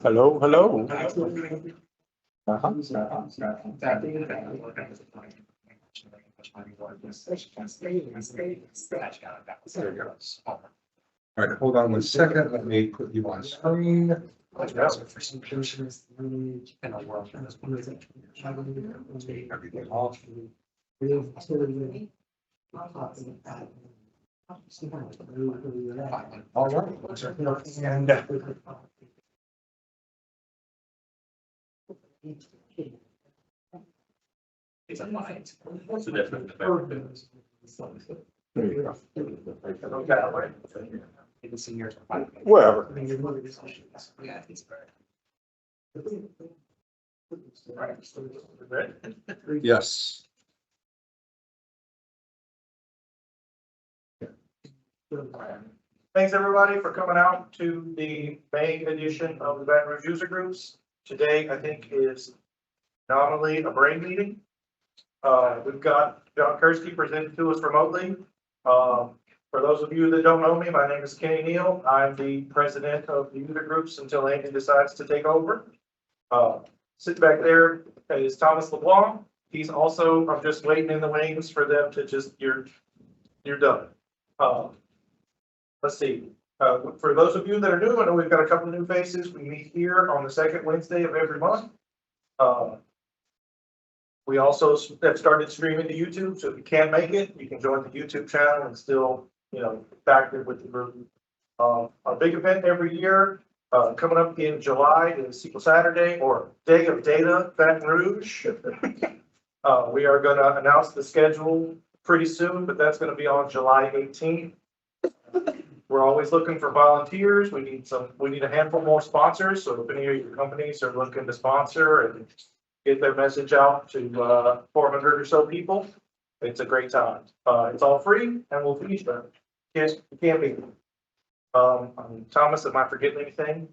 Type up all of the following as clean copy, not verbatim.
Hello, hello. All right, hold on one second. Let me put you on screen. Everything off. All right. And It's a fight. What's the difference? there you go. You can see yours. Whatever. Yeah, it's Yes. Thanks, everybody, for coming out to the May edition of the Baton Rouge User Groups. Today, I think, is nominally a brain meeting. We've got John Kerski presented to us remotely. For those of you that don't know me, my name is Kenny Neal. I'm the president of the user groups until Andy decides to take over. Sitting back there is Thomas LeBlanc. He's also, I'm just waiting in the wings for them to just, you're done. Let's see. For those of you that are new, I know we've got a couple of new faces. We meet here on the second Wednesday of every month. We also have started streaming to YouTube, so if you can't make it, you can join the YouTube channel and still, active with the group. Our big event every year, coming up in July is SQL Saturday or Day of Data Baton Rouge. We are going to announce the schedule pretty soon, but that's going to be on July 18th. We're always looking for volunteers. We need a handful more sponsors. So if any of your companies are looking to sponsor and get their message out to 400 or so people, it's a great time. It's all free and we'll feed them. Yes, you can't beat them. Thomas, am I forgetting anything?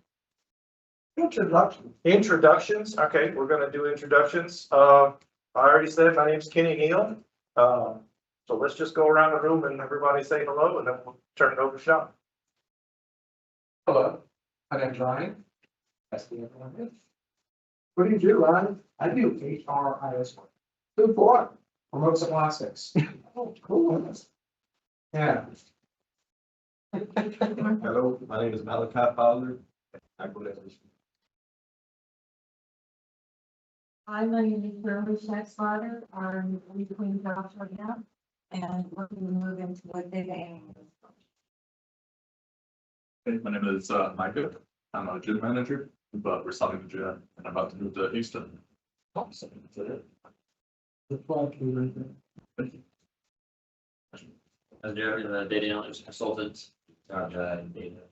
Introductions. Okay, we're going to do introductions. I already said my name's Kenny Neal. So let's just go around the room and everybody say hello and then we'll turn it over to Sean. Hello, my name's Ryan. Nice to meet everyone. What do you do, Ryan? I do HRIS work. Good for Remote plastics. Oh, cool. Yeah. Hello, my name is Malachi Fowler. Hi, my name is Shirley Scheckslider. I'm between jobs right now and looking to move into a data analyst. Hey, my name is Micah. I'm a gym manager, but we're selling the gym and I'm about to move to Houston. Awesome. That's it. I'm Jeremy, the data analytics consultant. Data.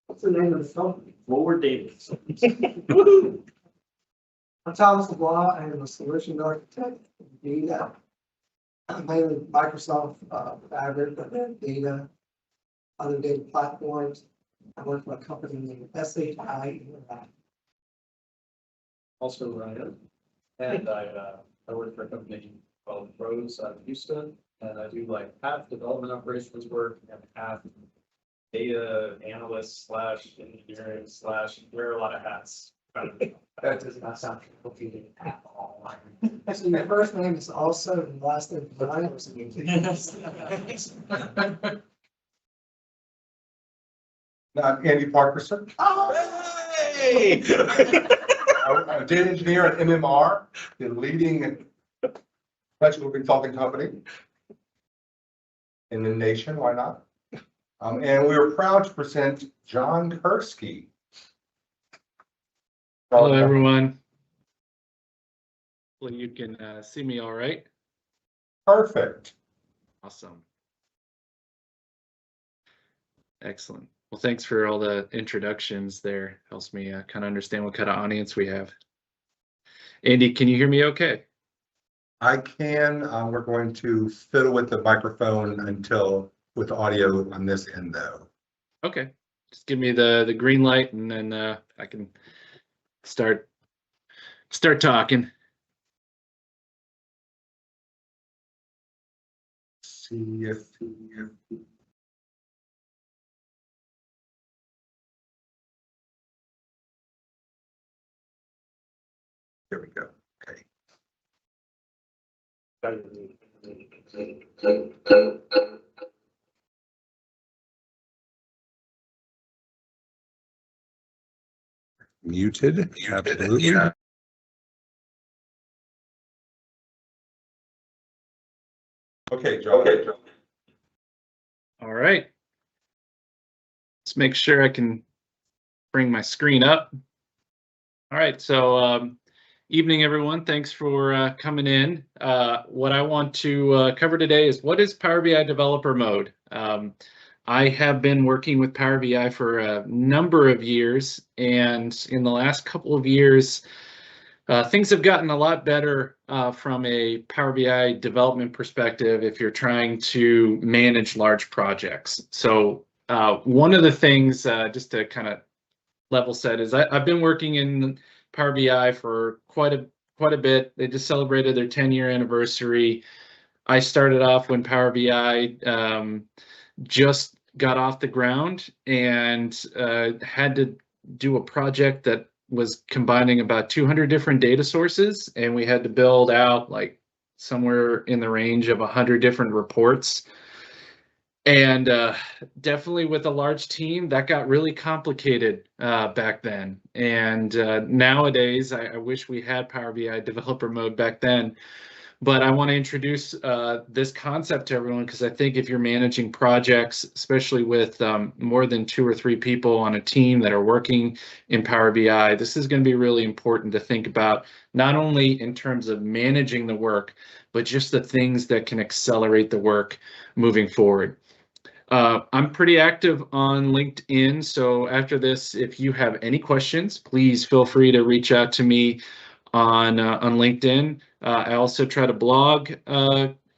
What's the name of the company? Forward data. I'm Thomas LeBlanc. I am a solution architect. Data. Mainly Microsoft Fabric, but then data, other data platforms. I work for a company named SHI. Also Ryan. And I work for a company called Rose out of Houston. And I do like half development operations work and half data analyst / engineering / wear a lot of hats. That does not sound complicated at all. So your first name is also and last name is Ryan. I'm Andy Parkerson. Hey! I'm a data engineer at MMR, the leading professional consulting company in the nation. Why not? And we are proud to present John Kerski. Hello, everyone. Hopefully you can see me all right. Perfect. Awesome. Excellent. Well, thanks for all the introductions there. Helps me kind of understand what kind of audience we have. Andy, can you hear me okay? I can. We're going to fiddle with the microphone with audio on this end, though. Okay, just give me the green light and then I can start talking. See if. There we go. Okay. Muted. Absolutely. Okay, Joe. All right. Let's make sure I can bring my screen up. All right, so evening, everyone. Thanks for coming in. What I want to cover today is what is Power BI Developer Mode? I have been working with Power BI for a number of years, and in the last couple of years, things have gotten a lot better from a Power BI development perspective if you're trying to manage large projects. So one of the things, just to kind of level set, is I've been working in Power BI for quite a bit. They just celebrated their 10-year anniversary. I started off when Power BI just got off the ground and had to do a project that was combining about 200 different data sources, and we had to build out like somewhere in the range of 100 different reports. And definitely with a large team, that got really complicated back then. And nowadays, I wish we had Power BI Developer Mode back then. But I want to introduce this concept to everyone because I think if you're managing projects, especially with more than 2 or 3 people on a team that are working in Power BI, this is going to be really important to think about, not only in terms of managing the work, but just the things that can accelerate the work moving forward. I'm pretty active on LinkedIn, so after this, if you have any questions, please feel free to reach out to me on LinkedIn. I also try to blog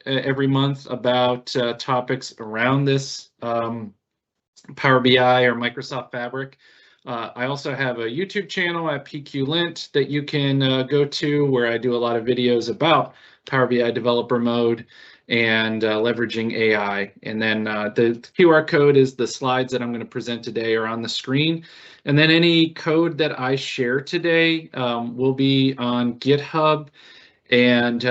every month about topics around this Power BI or Microsoft Fabric. I also have a YouTube channel at PQLint that you can go to, where I do a lot of videos about Power BI Developer Mode and leveraging AI. And then the QR code is the slides that I'm going to present today are on the screen. And then any code that I share today will be on GitHub, and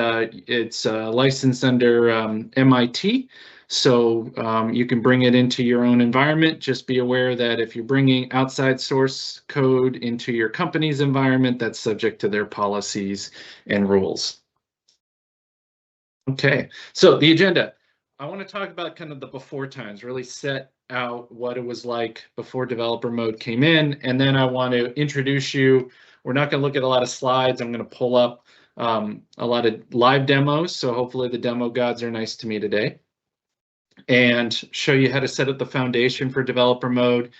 it's licensed under MIT. So you can bring it into your own environment. Just be aware that if you're bringing outside source code into your company's environment, that's subject to their policies and rules. Okay, so the agenda. I want to talk about kind of the before times, really set out what it was like before Developer Mode came in, and then I want to introduce you. We're not going to look at a lot of slides. I'm going to pull up a lot of live demos, so hopefully the demo gods are nice to me today, and show you how to set up the foundation for Developer Mode,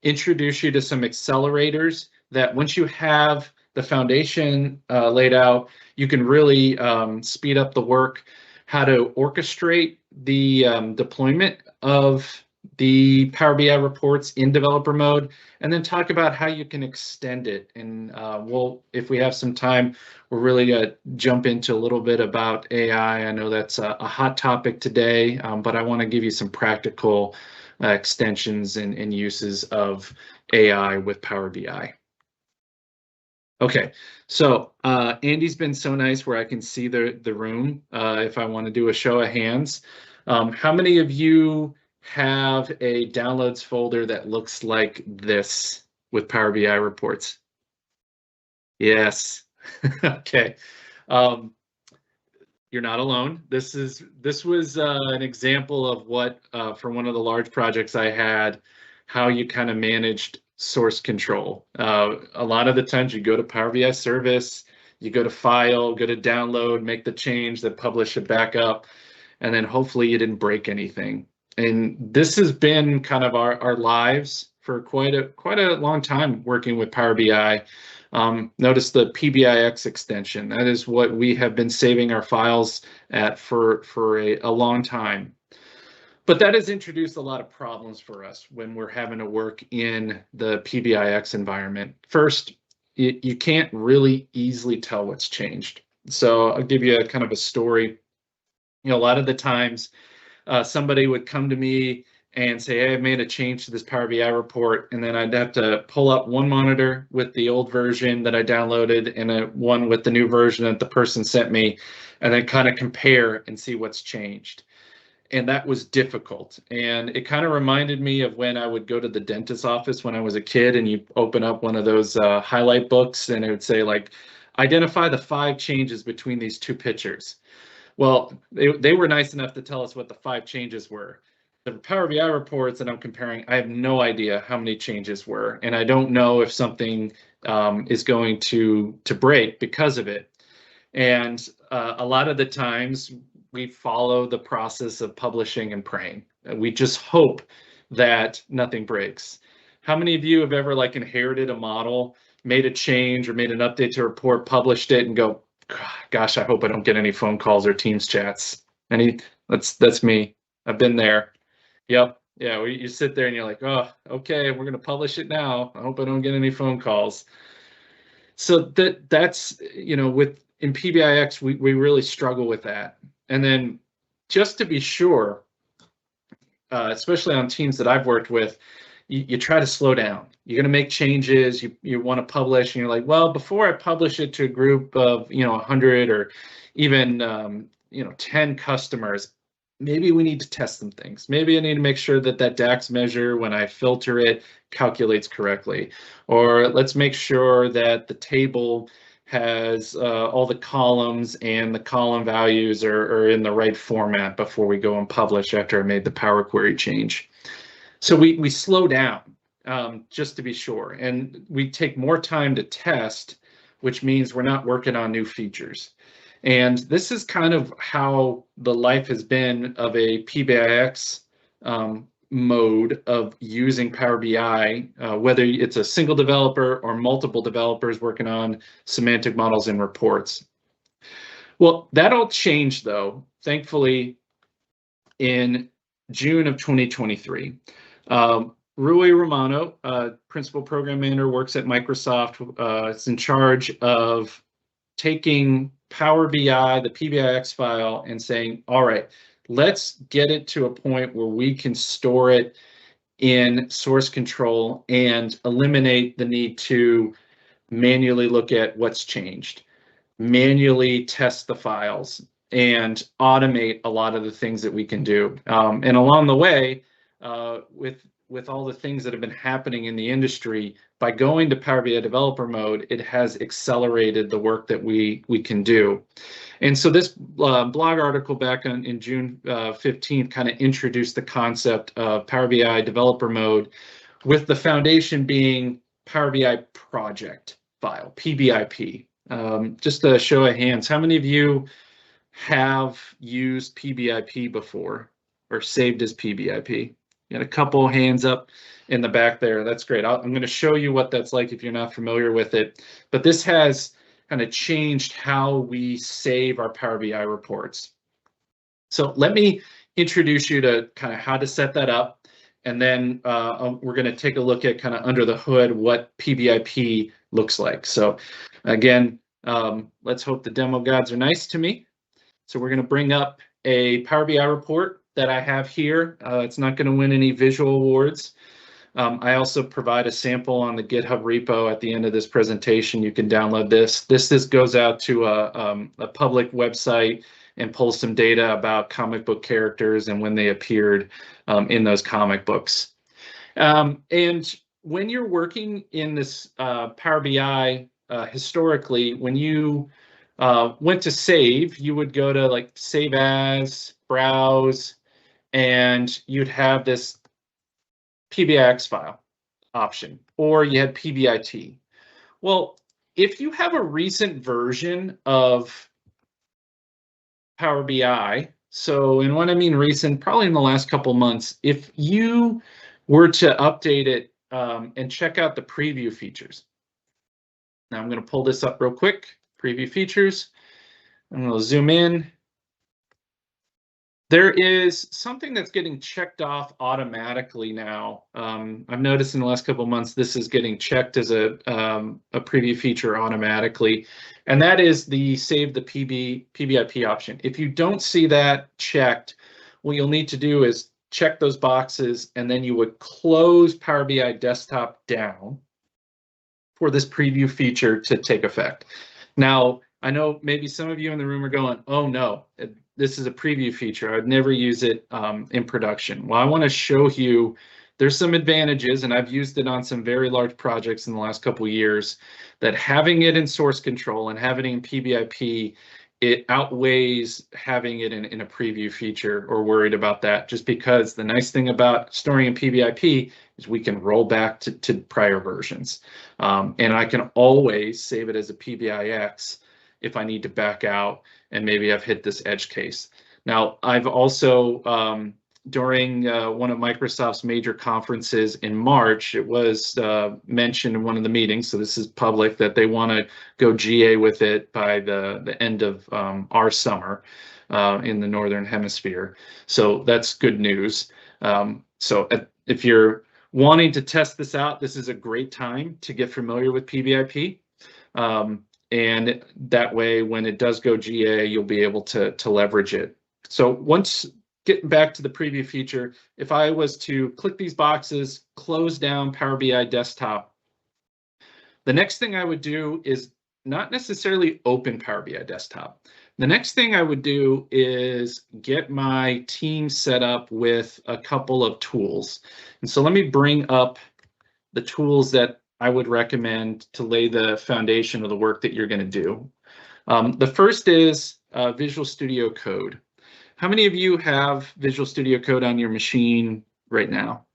introduce you to some accelerators that once you have the foundation laid out, you can really speed up the work, how to orchestrate the deployment of the Power BI reports in Developer Mode, and then talk about how you can extend it. And we'll, if we have some time, we're really gonna jump into a little bit about AI. I know that's a hot topic today, but I want to give you some practical extensions and uses of AI with Power BI. Okay, so Andy's been so nice where I can see the room if I want to do a show of hands. How many of you have a downloads folder that looks like this with Power BI reports? Yes. Okay. You're not alone. This was an example of what for one of the large projects I had, how you kind of managed source control. A lot of the times you go to Power BI service, you go to file, go to download, make the change, then publish it back up, and then hopefully you didn't break anything. And this has been kind of our lives for quite a long time working with Power BI. Notice the PBIX extension. That is what we have been saving our files at for a long time. But that has introduced a lot of problems for us when we're having to work in the PBIX environment. First, you can't really easily tell what's changed. So I'll give you a kind of a story. You know, a lot of the times somebody would come to me and say, hey, I've made a change to this Power BI report. And then I'd have to pull up one monitor with the old version that I downloaded and one with the new version that the person sent me, and then kind of compare and see what's changed. And that was difficult. And it kind of reminded me of when I would go to the dentist's office when I was a kid, and you open up one of those highlight books and it would say like, identify the 5 changes between these 2 pictures. Well, they were nice enough to tell us what the 5 changes were. The Power BI reports that I'm comparing, I have no idea how many changes were, and I don't know if something is going to break because of it. And a lot of the times we follow the process of publishing and praying. We just hope that nothing breaks. How many of you have ever like inherited a model, made a change or made an update to a report, published it and go, gosh, I hope I don't get any phone calls or Teams chats? That's me. I've been there. Yep. Yeah. You sit there and you're like, oh, okay, we're going to publish it now. I hope I don't get any phone calls. So that's, you know, in PBIX, we really struggle with that. And then just to be sure, especially on teams that I've worked with, you try to slow down. You're going to make changes. You want to publish, and you're like, well, before I publish it to a group of 100 or even 10 customers, maybe we need to test some things. Maybe I need to make sure that DAX measure, when I filter it, calculates correctly. Or let's make sure that the table has all the columns and the column values are in the right format before we go and publish after I made the Power Query change. So we slow down just to be sure, and we take more time to test, which means we're not working on new features. And this is kind of how the life has been of a PBIX mode of using Power BI, whether it's a single developer or multiple developers working on semantic models and reports. Well, that all changed though, thankfully, in June of 2023. Rui Romano, principal program manager, works at Microsoft. Is in charge of taking Power BI, the PBIX file, and saying, all right, let's get it to a point where we can store it in source control and eliminate the need to manually look at what's changed, manually test the files, and automate a lot of the things that we can do. And along the way, with all the things that have been happening in the industry, by going to Power BI developer mode, it has accelerated the work that we can do. And so this blog article back in June 15th kind of introduced the concept of Power BI developer mode, with the foundation being Power BI project file, PBIP. Just a show of hands, how many of you have used PBIP before or saved as PBIP? Got a couple hands up in the back there. That's great. I'm going to show you what that's like if you're not familiar with it. But this has kind of changed how we save our Power BI reports. So let me introduce you to kind of how to set that up. And then we're going to take a look at kind of under the hood what PBIP looks like. So again, let's hope the demo gods are nice to me. So we're going to bring up a Power BI report that I have here. It's not going to win any visual awards. I also provide a sample on the GitHub repo at the end of this presentation. You can download this. This goes out to a public website and pulls some data about comic book characters and when they appeared in those comic books. And when you're working in this Power BI, historically, when you went to save, you would go to like Save As, Browse, and you'd have this PBIX file option, or you had PBIT. Well, if you have a recent version of Power BI, so, and when I mean recent, probably in the last couple months, if you were to update it and check out the preview features. Now I'm going to pull this up real quick, preview features. I'm going to zoom in. There is something that's getting checked off automatically now. I've noticed in the last couple of months, this is getting checked as a preview feature automatically, and that is the save the PBIP option. If you don't see that checked, what you'll need to do is check those boxes, and then you would close Power BI Desktop down for this preview feature to take effect. Now, I know maybe some of you in the room are going, oh no, this is a preview feature. I'd never use it in production. Well, I want to show you there's some advantages, and I've used it on some very large projects in the last couple of years, that having it in source control and having it in PBIP, it outweighs having it in a preview feature or worried about that, just because the nice thing about storing in PBIP is we can roll back to prior versions. And I can always save it as a PBIX if I need to back out and maybe I've hit this edge case. Now, I've also, during one of Microsoft's major conferences in March, it was mentioned in one of the meetings, so this is public, that they want to go GA with it by the end of our summer in the Northern Hemisphere. So that's good news. So if you're wanting to test this out, this is a great time to get familiar with PBIP. And that way, when it does go GA, you'll be able to leverage it. So once getting back to the preview feature, if I was to click these boxes, close down Power BI Desktop, the next thing I would do is not necessarily open Power BI Desktop. The next thing I would do is get my team set up with a couple of tools. And so let me bring up the tools that I would recommend to lay the foundation of the work that you're going to do. The first is Visual Studio Code. How many of you have Visual Studio Code on your machine right now?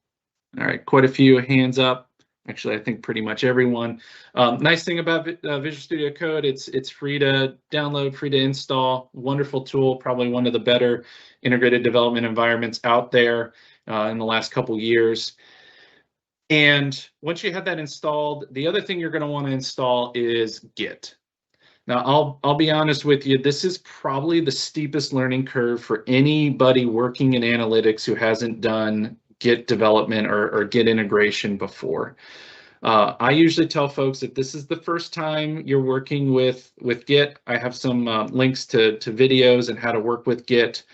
All right, quite a few hands up. Actually, I think pretty much everyone. Nice thing about Visual Studio Code, it's free to download, free to install. Wonderful tool, probably one of the better integrated development environments out there in the last couple years. And once you have that installed, the other thing you're going to want to install is Git. Now, I'll be honest with you, this is probably the steepest learning curve for anybody working in analytics who hasn't done Git development or Git integration before. I usually tell folks if this is the first time you're working with Git, I have some links to videos and how to work with Git.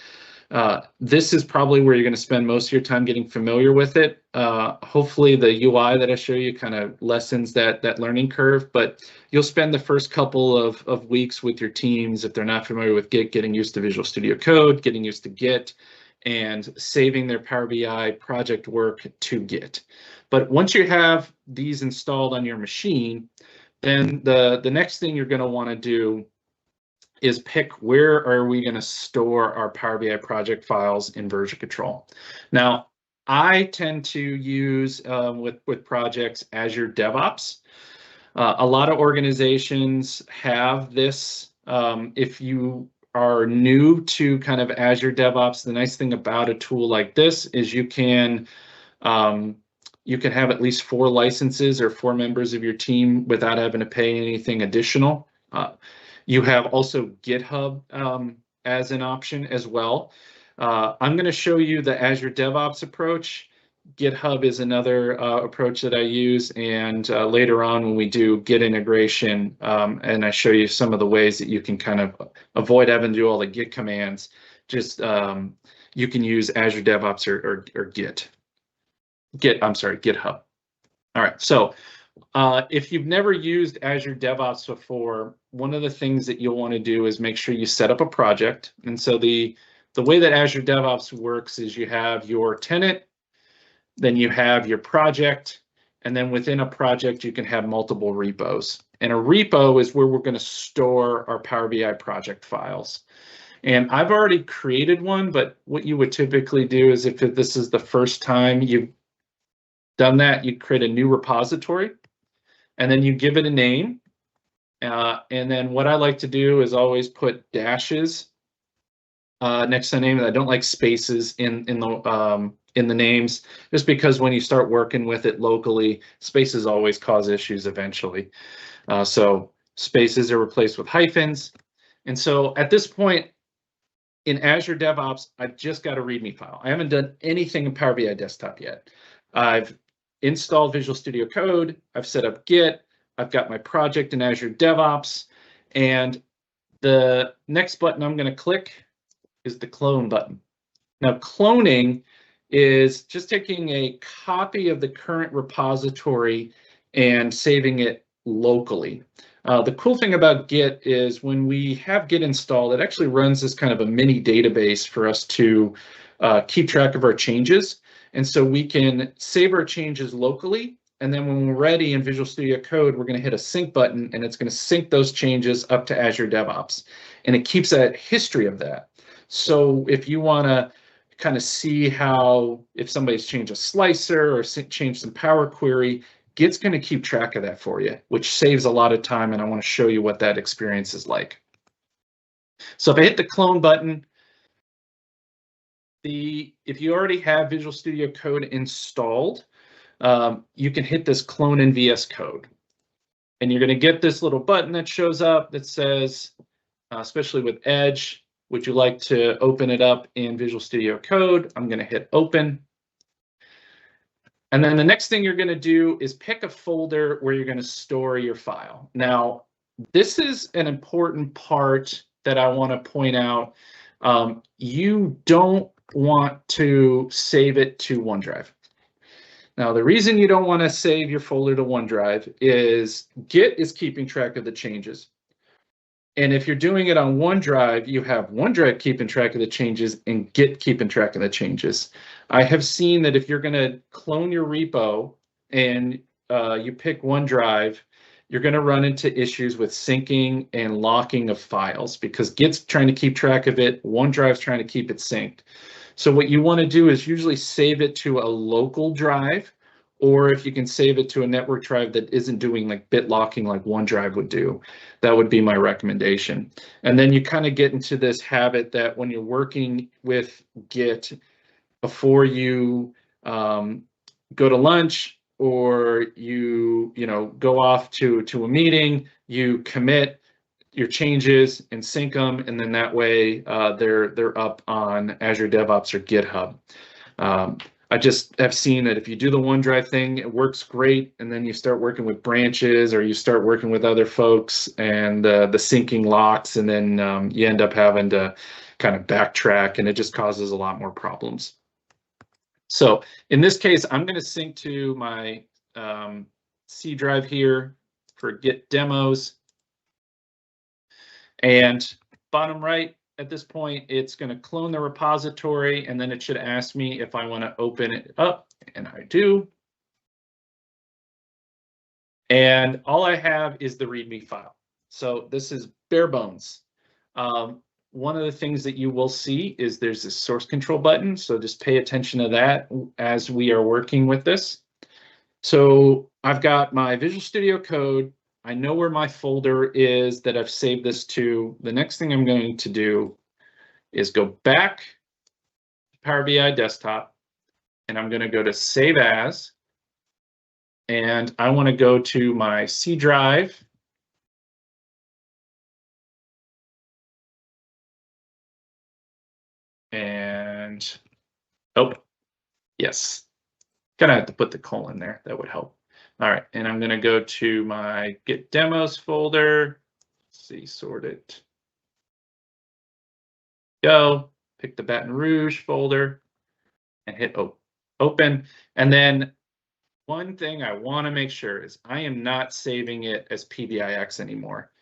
This is probably where you're going to spend most of your time getting familiar with it. Hopefully the UI that I show you kind of lessens that learning curve, but you'll spend the first couple of weeks with your teams, if they're not familiar with Git, getting used to Visual Studio Code, getting used to Git, and saving their Power BI project work to Git. But once you have these installed on your machine, then the next thing you're going to want to do is pick where are we going to store our Power BI project files in version control. Now, I tend to use with projects Azure DevOps. A lot of organizations have this. If you are new to kind of Azure DevOps, the nice thing about a tool like this is you can have at least 4 licenses or 4 members of your team without having to pay anything additional. You have also GitHub as an option as well. I'm going to show you the Azure DevOps approach. GitHub is another approach that I use, and later on when we do Git integration, and I show you some of the ways that you can kind of avoid having to do all the Git commands, just you can use Azure DevOps or GitHub. All right, so if you've never used Azure DevOps before, one of the things that you'll want to do is make sure you set up a project. And so the way that Azure DevOps works is you have your tenant, then you have your project, and then within a project, you can have multiple repos. And a repo is where we're going to store our Power BI project files. And I've already created one, but what you would typically do is if this is the first time you've done that, you create a new repository, and then you give it a name. And then what I like to do is always put dashes next to the name. I don't like spaces in the names, just because when you start working with it locally, spaces always cause issues eventually. So spaces are replaced with hyphens. And so at this point in Azure DevOps, I've just got a README file. I haven't done anything in Power BI Desktop yet. I've installed Visual Studio Code. I've set up Git. I've got my project in Azure DevOps. And the next button I'm going to click is the clone button. Now, cloning is just taking a copy of the current repository and saving it locally. The cool thing about Git is when we have Git installed, it actually runs as kind of a mini database for us to keep track of our changes. And so we can save our changes locally. And then when we're ready in Visual Studio Code, we're going to hit a sync button and it's going to sync those changes up to Azure DevOps. And it keeps a history of that. So if you want to kind of see how, if somebody's changed a slicer or changed some Power Query, Git's going to keep track of that for you, which saves a lot of time. And I want to show you what that experience is like. So if I hit the clone button, if you already have Visual Studio Code installed, you can hit this clone in VS Code. And you're going to get this little button that shows up that says, especially with Edge, would you like to open it up in Visual Studio Code? I'm going to hit open. And then the next thing you're going to do is pick a folder where you're going to store your file. Now, this is an important part that I want to point out. You don't want to save it to OneDrive. Now, the reason you don't want to save your folder to OneDrive is Git is keeping track of the changes. And if you're doing it on OneDrive, you have OneDrive keeping track of the changes and Git keeping track of the changes. I have seen that if you're going to clone your repo and you pick OneDrive, you're going to run into issues with syncing and locking of files because Git's trying to keep track of it, OneDrive's trying to keep it synced. So what you want to do is usually save it to a local drive, or if you can save it to a network drive that isn't doing like bit locking like OneDrive would do, that would be my recommendation. And then you kind of get into this habit that when you're working with Git, before you go to lunch or you go off to a meeting, you commit your changes and sync them, and then that way they're up on Azure DevOps or GitHub. I just have seen that if you do the OneDrive thing, it works great, and then you start working with branches or you start working with other folks and the syncing locks, and then you end up having to kind of backtrack, and it just causes a lot more problems. So in this case, I'm going to sync to my C drive here for Git demos. And bottom right, at this point, it's going to clone the repository, and then it should ask me if I want to open it up, and I do. And all I have is the README file. So this is bare bones. One of the things that you will see is there's this source control button, so just pay attention to that as we are working with this. So I've got my Visual Studio Code. I know where my folder is that I've saved this to. The next thing I'm going to do is go back to Power BI Desktop, and I'm going to go to Save As, and I want to go to my C drive. And, oh, yes, gonna have to put the colon there, that would help. All right, and I'm going to go to my Git demos folder. Let's see, sort it. Go, pick the Baton Rouge folder and hit open. And then one thing I want to make sure is I am not saving it as PBIX anymore.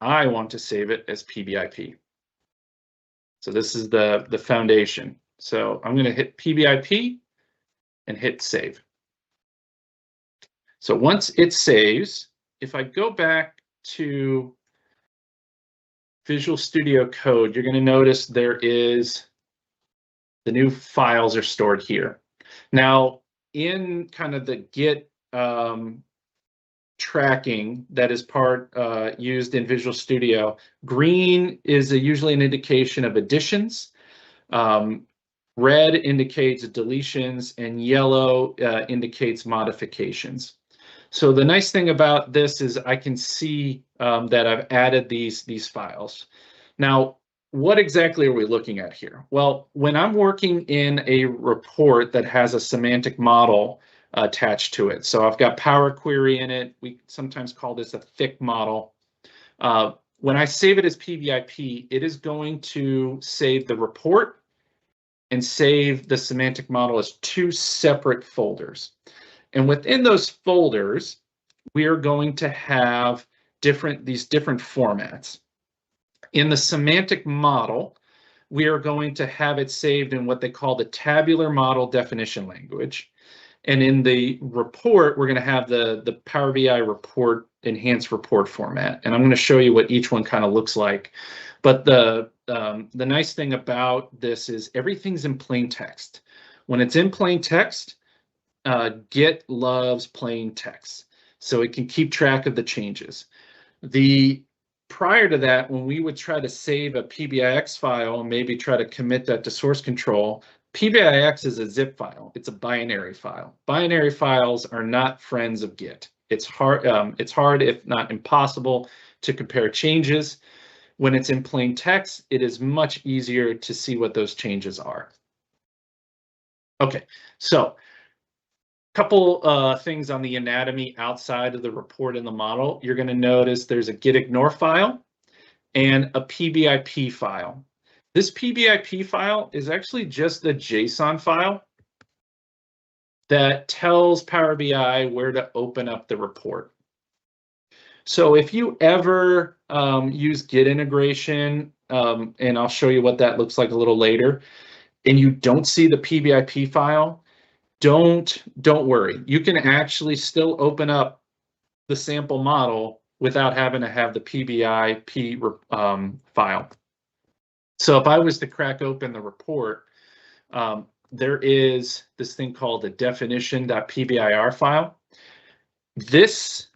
I want to save it as PBIP. So this is the foundation. So I'm going to hit PBIP and hit save. So once it saves, if I go back to Visual Studio Code, you're going to notice there is the new files are stored here. Now, in kind of the Git tracking that is used in Visual Studio, green is usually an indication of additions. Red indicates deletions, and yellow indicates modifications. So the nice thing about this is I can see that I've added these files. Now, what exactly are we looking at here? Well, when I'm working in a report that has a semantic model attached to it, so I've got Power Query in it. We sometimes call this a thick model. When I save it as PBIP, it is going to save the report and save the semantic model as two separate folders. And within those folders, we are going to have these different formats. In the semantic model, we are going to have it saved in what they call the tabular model definition language. And in the report, we're going to have the Power BI report, enhanced report format. And I'm going to show you what each one kind of looks like. But the nice thing about this is everything's in plain text. When it's in plain text, Git loves plain text, so it can keep track of the changes. Prior to that, when we would try to save a PBIX file and maybe try to commit that to source control, PBIX is a zip file. It's a binary file. Binary files are not friends of Git. It's hard, if not impossible, to compare changes. When it's in plain text, it is much easier to see what those changes are. Okay, so couple things on the anatomy outside of the report in the model. You're going to notice there's a git ignore file and a PBIP file. This PBIP file is actually just a JSON file that tells Power BI where to open up the report. So if you ever use Git integration, and I'll show you what that looks like a little later, and you don't see the PBIP file, don't worry. You can actually still open up the sample model without having to have the PBIP file. So if I was to crack open the report, there is this thing called the definition.pbir file. This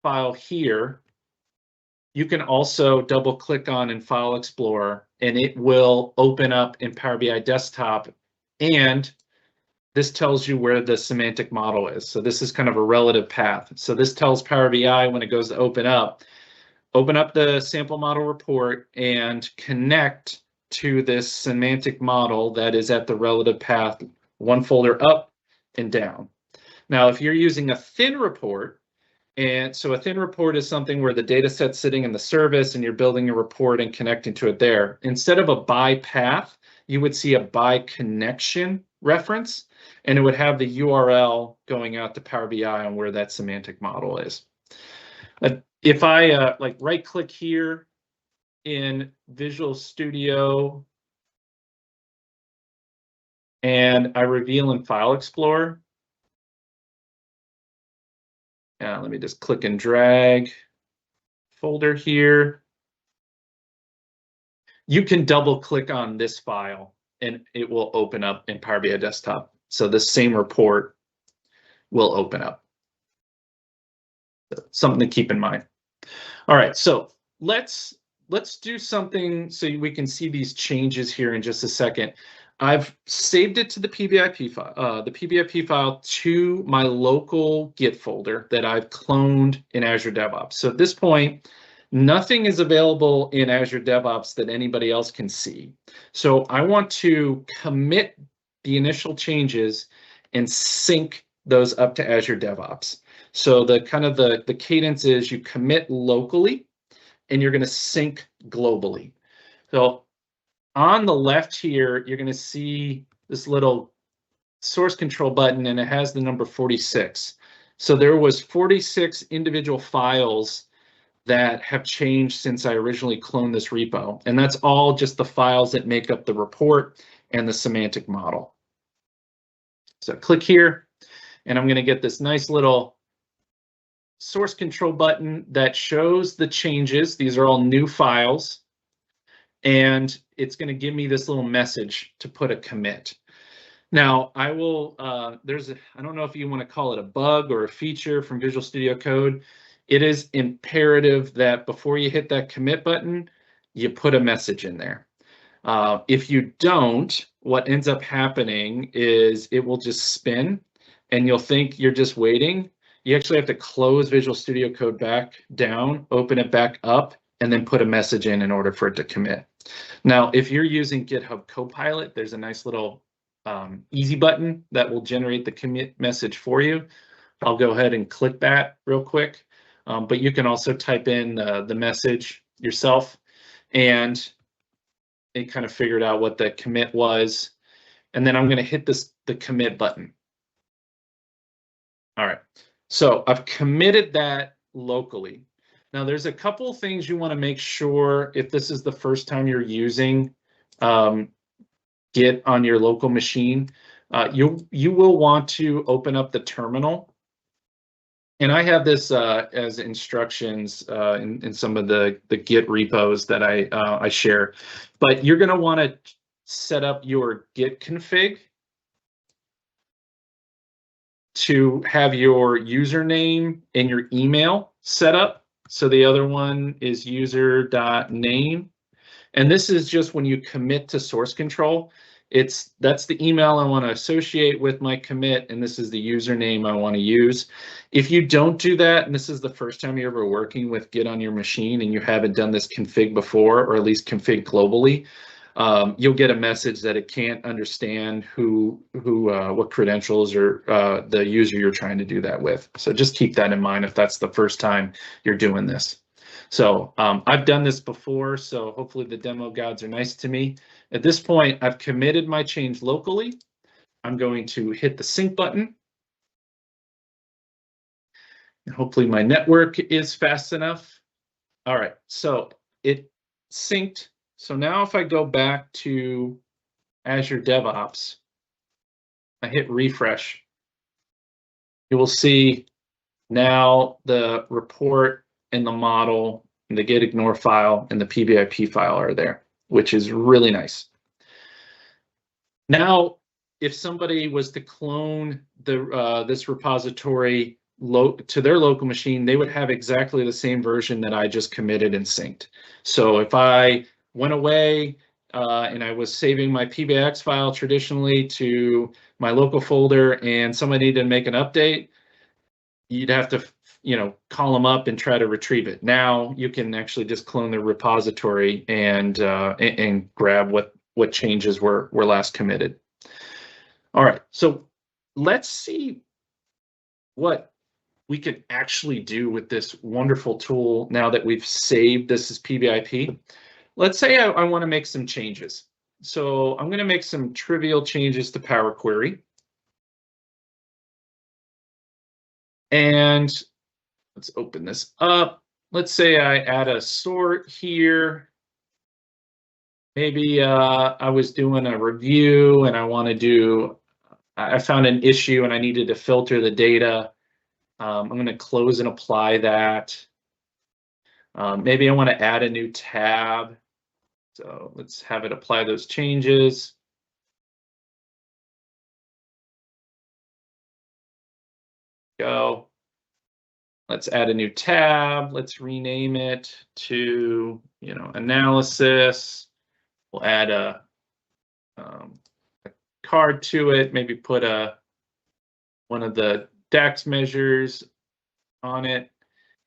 file here, you can also double click on in File Explorer, and it will open up in Power BI Desktop, and this tells you where the semantic model is. So this is kind of a relative path. So this tells Power BI when it goes to open up the sample model report and connect to this semantic model that is at the relative path, one folder up and down. Now, if you're using a thin report, and so a thin report is something where the data set's sitting in the service and you're building a report and connecting to it there. Instead of a by path, you would see a by connection reference, and it would have the URL going out to Power BI on where that semantic model is. If I like right click here in Visual Studio and I reveal in File Explorer, let me just click and drag folder here. You can double click on this file and it will open up in Power BI Desktop. So the same report will open up. Something to keep in mind. All right, so let's do something so we can see these changes here in just a second. I've saved it to the PBIP file to my local Git folder that I've cloned in Azure DevOps. So at this point, nothing is available in Azure DevOps that anybody else can see. So I want to commit the initial changes and sync those up to Azure DevOps. So the kind of the cadence is you commit locally and you're going to sync globally. So on the left here, you're going to see this little source control button, and it has the number 46. So there was 46 individual files that have changed since I originally cloned this repo. And that's all just the files that make up the report and the semantic model. So click here, and I'm going to get this nice little source control button that shows the changes. These are all new files. And it's going to give me this little message to put a commit. Now, I will, I don't know if you want to call it a bug or a feature from Visual Studio Code. It is imperative that before you hit that commit button, you put a message in there. If you don't, what ends up happening is it will just spin and you'll think you're just waiting. You actually have to close Visual Studio Code back down, open it back up, and then put a message in order for it to commit. Now, if you're using GitHub Copilot, there's a nice little easy button that will generate the commit message for you. I'll go ahead and click that real quick, but you can also type in the message yourself, and it kind of figured out what the commit was. And then I'm going to hit the commit button. All right, so I've committed that locally. Now there's a couple of things you want to make sure if this is the first time you're using Git on your local machine. You will want to open up the terminal. And I have this as instructions in some of the Git repos that I share. But you're going to want to set up your Git config to have your username and your email set up. So the other one is user.name. And this is just when you commit to source control. That's the email I want to associate with my commit, and this is the username I want to use. If you don't do that, and this is the first time you're ever working with Git on your machine and you haven't done this config before, or at least config globally, you'll get a message that it can't understand what credentials or the user you're trying to do that with. So just keep that in mind if that's the first time you're doing this. So I've done this before, so hopefully the demo gods are nice to me. At this point, I've committed my change locally. I'm going to hit the sync button. And hopefully my network is fast enough. All right, so it synced. So now if I go back to Azure DevOps, I hit refresh, you will see now the report and the model and the git ignore file and the PBIP file are there, which is really nice. Now, if somebody was to clone this repository to their local machine, they would have exactly the same version that I just committed and synced. So if I went away and I was saving my PBX file traditionally to my local folder and somebody needed to make an update, you'd have to call them up and try to retrieve it. Now you can actually just clone the repository and grab what changes were last committed. All right, so let's see what we can actually do with this wonderful tool now that we've saved this as PBIP. Let's say I want to make some changes. So I'm going to make some trivial changes to Power Query. And let's open this up. Let's say I add a sort here. Maybe I was doing a review and I found an issue and I needed to filter the data. I'm going to close and apply that. Maybe I want to add a new tab. So let's have it apply those changes. Go. Let's add a new tab. Let's rename it to, analysis. We'll add a card to it. Maybe put one of the DAX measures on it.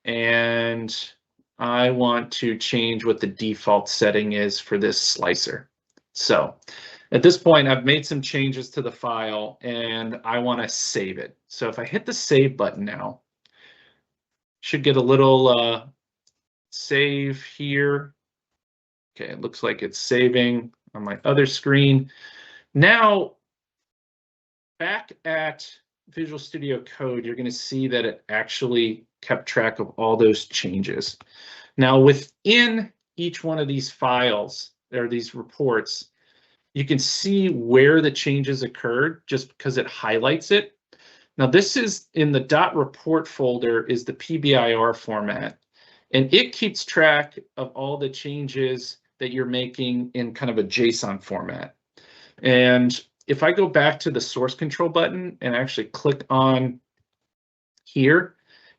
And I want to change what the default setting is for this slicer. So at this point, I've made some changes to the file and I want to save it. So if I hit the save button now, should get a little save here. Okay, it looks like it's saving on my other screen. Now, back at Visual Studio Code, you're going to see that it actually kept track of all those changes. Now, within each one of these files, or these reports, you can see where the changes occurred just because it highlights it. Now, this is in the .report folder is the PBIR format, and it keeps track of all the changes that you're making in kind of a JSON format. And if I go back to the source control button and actually click on here,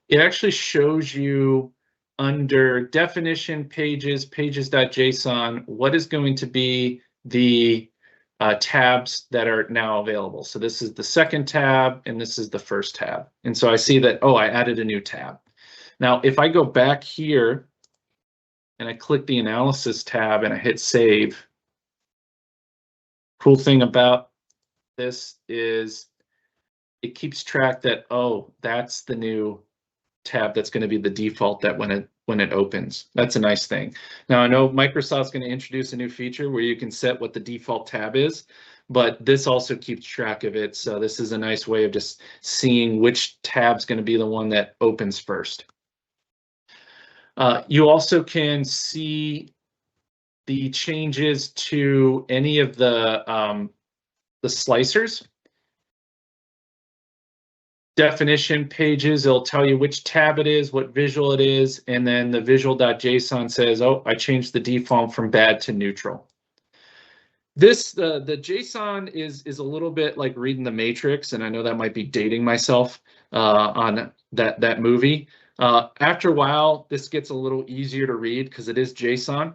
it actually shows you under definition pages, pages.json, what is going to be the tabs that are now available. So this is the second tab and this is the first tab. And so I see that, oh, I added a new tab. Now, if I go back here and I click the analysis tab and I hit save. Cool thing about this is it keeps track that, oh, that's the new tab that's going to be the default that when it opens. That's a nice thing. Now I know Microsoft's going to introduce a new feature where you can set what the default tab is, but this also keeps track of it. So this is a nice way of just seeing which tab's going to be the one that opens first. You also can see the changes to any of the slicers. Definition pages, it'll tell you which tab it is, what visual it is, and then the visual.json says, oh, I changed the default from bad to neutral. This, the JSON is a little bit like reading the Matrix, and I know that might be dating myself on that movie. After a while, this gets a little easier to read because it is JSON.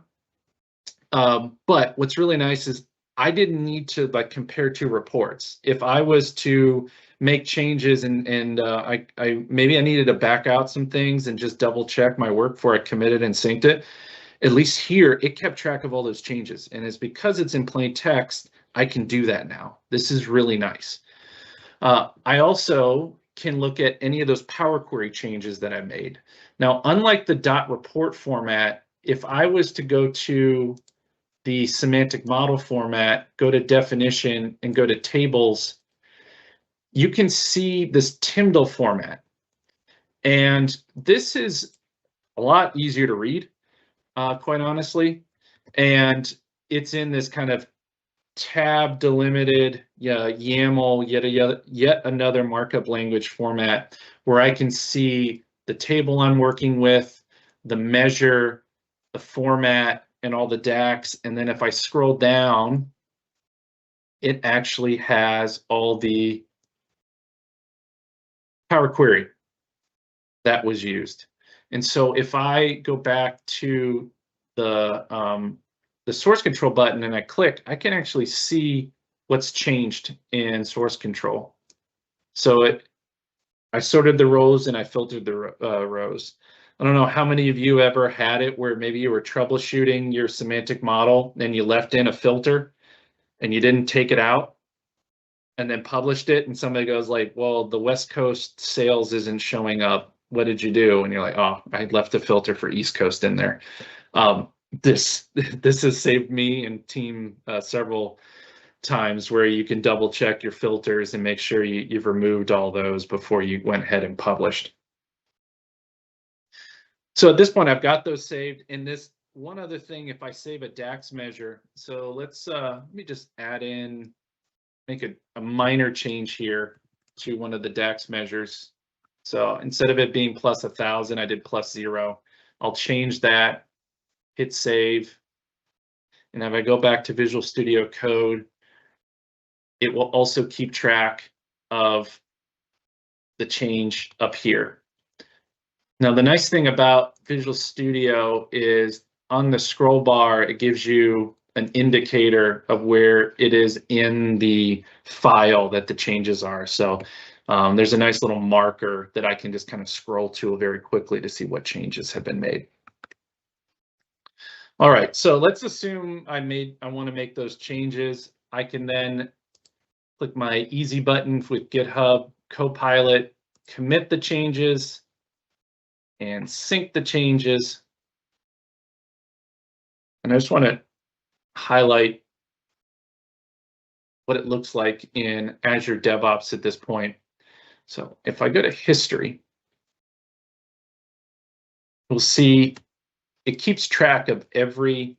But what's really nice is I didn't need to like compare two reports. If I was to make changes and I maybe I needed to back out some things and just double check my work before I committed and synced it, at least here it kept track of all those changes. And it's because it's in plain text, I can do that now. This is really nice. I also can look at any of those Power Query changes that I made. Now, unlike the .report format, if I was to go to the semantic model format, go to definition and go to tables, you can see this Tyndall format. And this is a lot easier to read, quite honestly. And it's in this kind of tab delimited YAML, yet another markup language format where I can see the table I'm working with, the measure, the format, and all the DAX. And then if I scroll down, it actually has all the Power Query that was used. And so if I go back to the source control button and I click, I can actually see what's changed in source control. So I sorted the rows and I filtered the rows. I don't know how many of you ever had it where maybe you were troubleshooting your semantic model and you left in a filter and you didn't take it out and then published it, and somebody goes like, well, the West Coast sales isn't showing up. What did you do? And you're like, oh, I left a filter for East Coast in there. This has saved me and team several times where you can double check your filters and make sure you've removed all those before you went ahead and published. So at this point, I've got those saved. And this one other thing, if I save a DAX measure, so let's let me just add in, make a minor change here to one of the DAX measures. So instead of it being plus 1,000, I did plus 0. I'll change that, hit save. And if I go back to Visual Studio Code, it will also keep track of the change up here. Now, the nice thing about Visual Studio is on the scroll bar, it gives you an indicator of where it is in the file that the changes are. So there's a nice little marker that I can just kind of scroll to very quickly to see what changes have been made. All right, so let's assume I want to make those changes. I can then click my easy button with GitHub Copilot, commit the changes, and sync the changes. And I just want to highlight what it looks like in Azure DevOps at this point. So if I go to history, we'll see it keeps track of every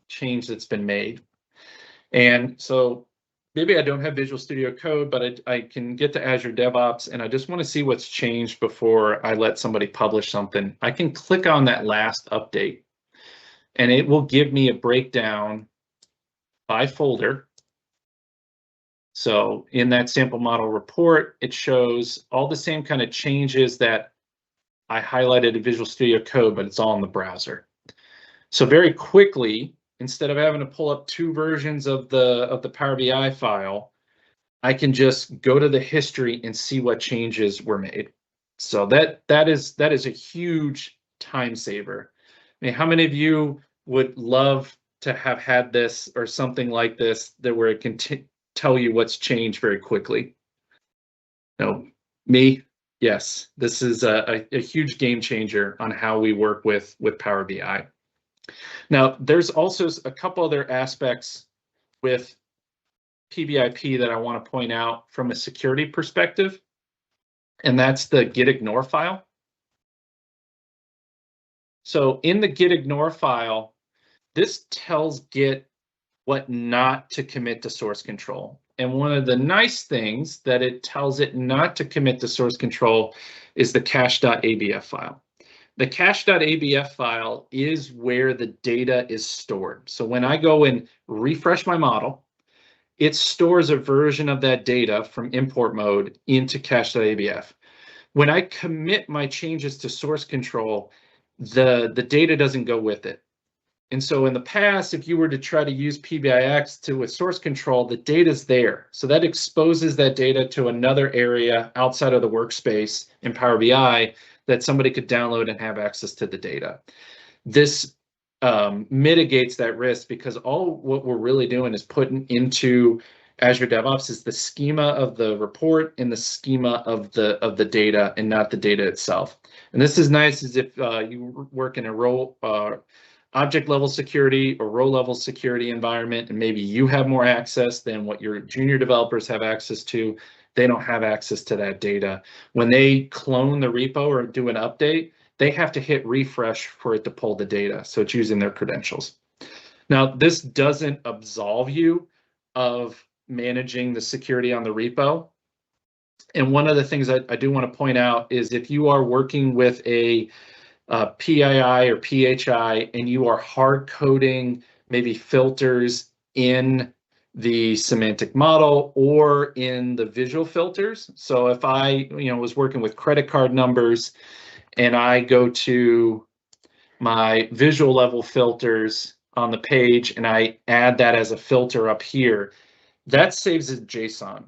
change that's been made. And so maybe I don't have Visual Studio Code, but I can get to Azure DevOps and I just want to see what's changed before I let somebody publish something. I can click on that last update and it will give me a breakdown by folder. So in that sample model report, it shows all the same kind of changes that I highlighted in Visual Studio Code, but it's all in the browser. So very quickly, instead of having to pull up two versions of the Power BI file, I can just go to the history and see what changes were made. So that is a huge time saver. I mean, how many of you would love to have had this or something like this that where it can tell you what's changed very quickly? No, me? Yes, this is a huge game changer on how we work with Power BI. Now, there's also a couple other aspects with PBIP that I want to point out from a security perspective, and that's the get ignore file. So in the get ignore file, this tells Git what not to commit to source control. And one of the nice things that it tells it not to commit to source control is the cache.abf file. The cache.abf file is where the data is stored. So when I go and refresh my model, it stores a version of that data from import mode into cache.abf. When I commit my changes to source control, the data doesn't go with it. And so in the past, if you were to try to use PBIX to with source control, the data's there. So that exposes that data to another area outside of the workspace in Power BI that somebody could download and have access to the data. This mitigates that risk because all what we're really doing is putting into Azure DevOps is the schema of the report and the schema of the data and not the data itself. And this is nice as if you work in a role object level security or row level security environment, and maybe you have more access than what your junior developers have access to. They don't have access to that data. When they clone the repo or do an update, they have to hit refresh for it to pull the data. So it's using their credentials. Now, this doesn't absolve you of managing the security on the repo. And one of the things I do want to point out is if you are working with a PII or PHI and you are hard coding maybe filters in the semantic model or in the visual filters. So if I was working with credit card numbers and I go to my visual level filters on the page and I add that as a filter up here, that saves as JSON.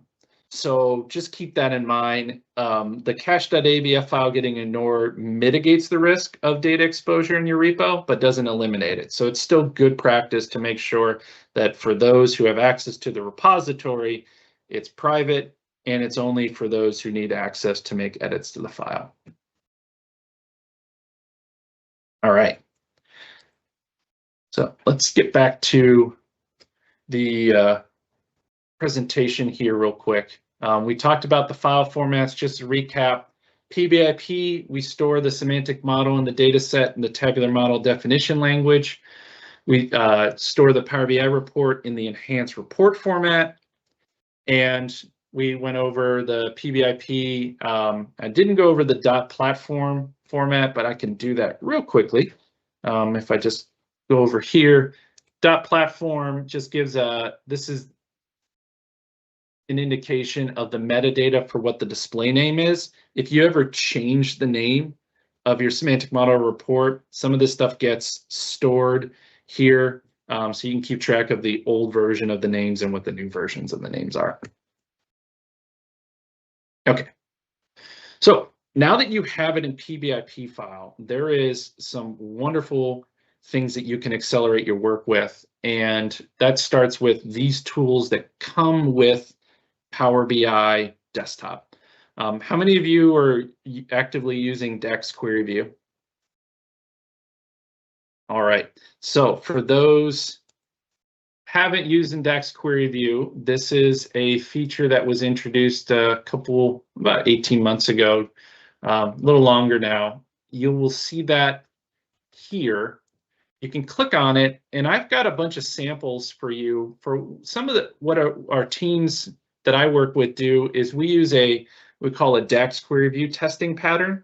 So just keep that in mind. The cache.abf file getting ignored mitigates the risk of data exposure in your repo, but doesn't eliminate it. So it's still good practice to make sure that for those who have access to the repository, it's private and it's only for those who need access to make edits to the file. All right. So let's get back to the presentation here real quick. We talked about the file formats. Just to recap, PBIP, we store the semantic model in the data set in the tabular model definition language. We store the Power BI report in the enhanced report format. And we went over the PBIP. I didn't go over the .platform format, but I can do that real quickly. If I just go over here, .platform just gives this is an indication of the metadata for what the display name is. If you ever change the name of your semantic model report, some of this stuff gets stored here, so you can keep track of the old version of the names and what the new versions of the names are. Okay, so now that you have it in PBIP file, there is some wonderful things that you can accelerate your work with, and that starts with these tools that come with Power BI desktop. How many of you are actively using DAX Query View? All right, so for those haven't used in DAX Query View, this is a feature that was introduced about 18 months ago, a little longer now. You will see that here. You can click on it, and I've got a bunch of samples for you. For some of what our teams that I work with do is we use we call a DAX Query View testing pattern,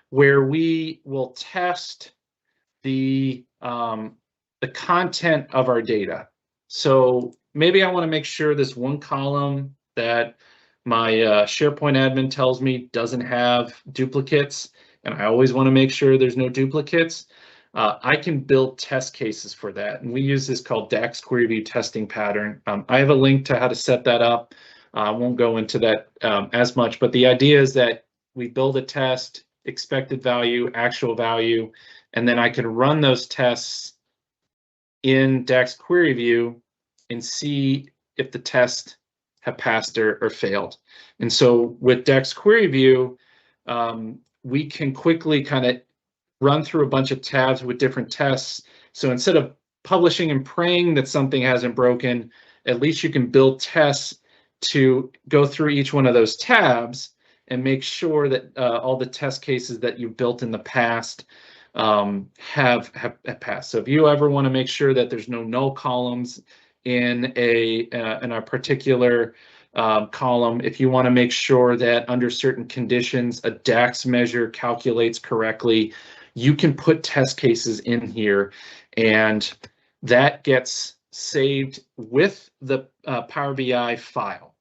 where we will test the content of our data. So maybe I want to make sure this one column that my SharePoint admin tells me doesn't have duplicates, and I always want to make sure there's no duplicates. I can build test cases for that, and we use this called DAX Query View testing pattern. I have a link to how to set that up. I won't go into that as much, but the idea is that we build a test, expected value, actual value, and then I can run those tests in DAX Query View and see if the tests have passed or failed. And so with DAX Query View, we can quickly kind of run through a bunch of tabs with different tests. So instead of publishing and praying that something hasn't broken, at least you can build tests to go through each one of those tabs and make sure that all the test cases that you've built in the past have passed. So if you ever want to make sure that there's no null columns in a particular column, if you want to make sure that under certain conditions a DAX measure calculates correctly, you can put test cases in here, and that gets saved with the Power BI file.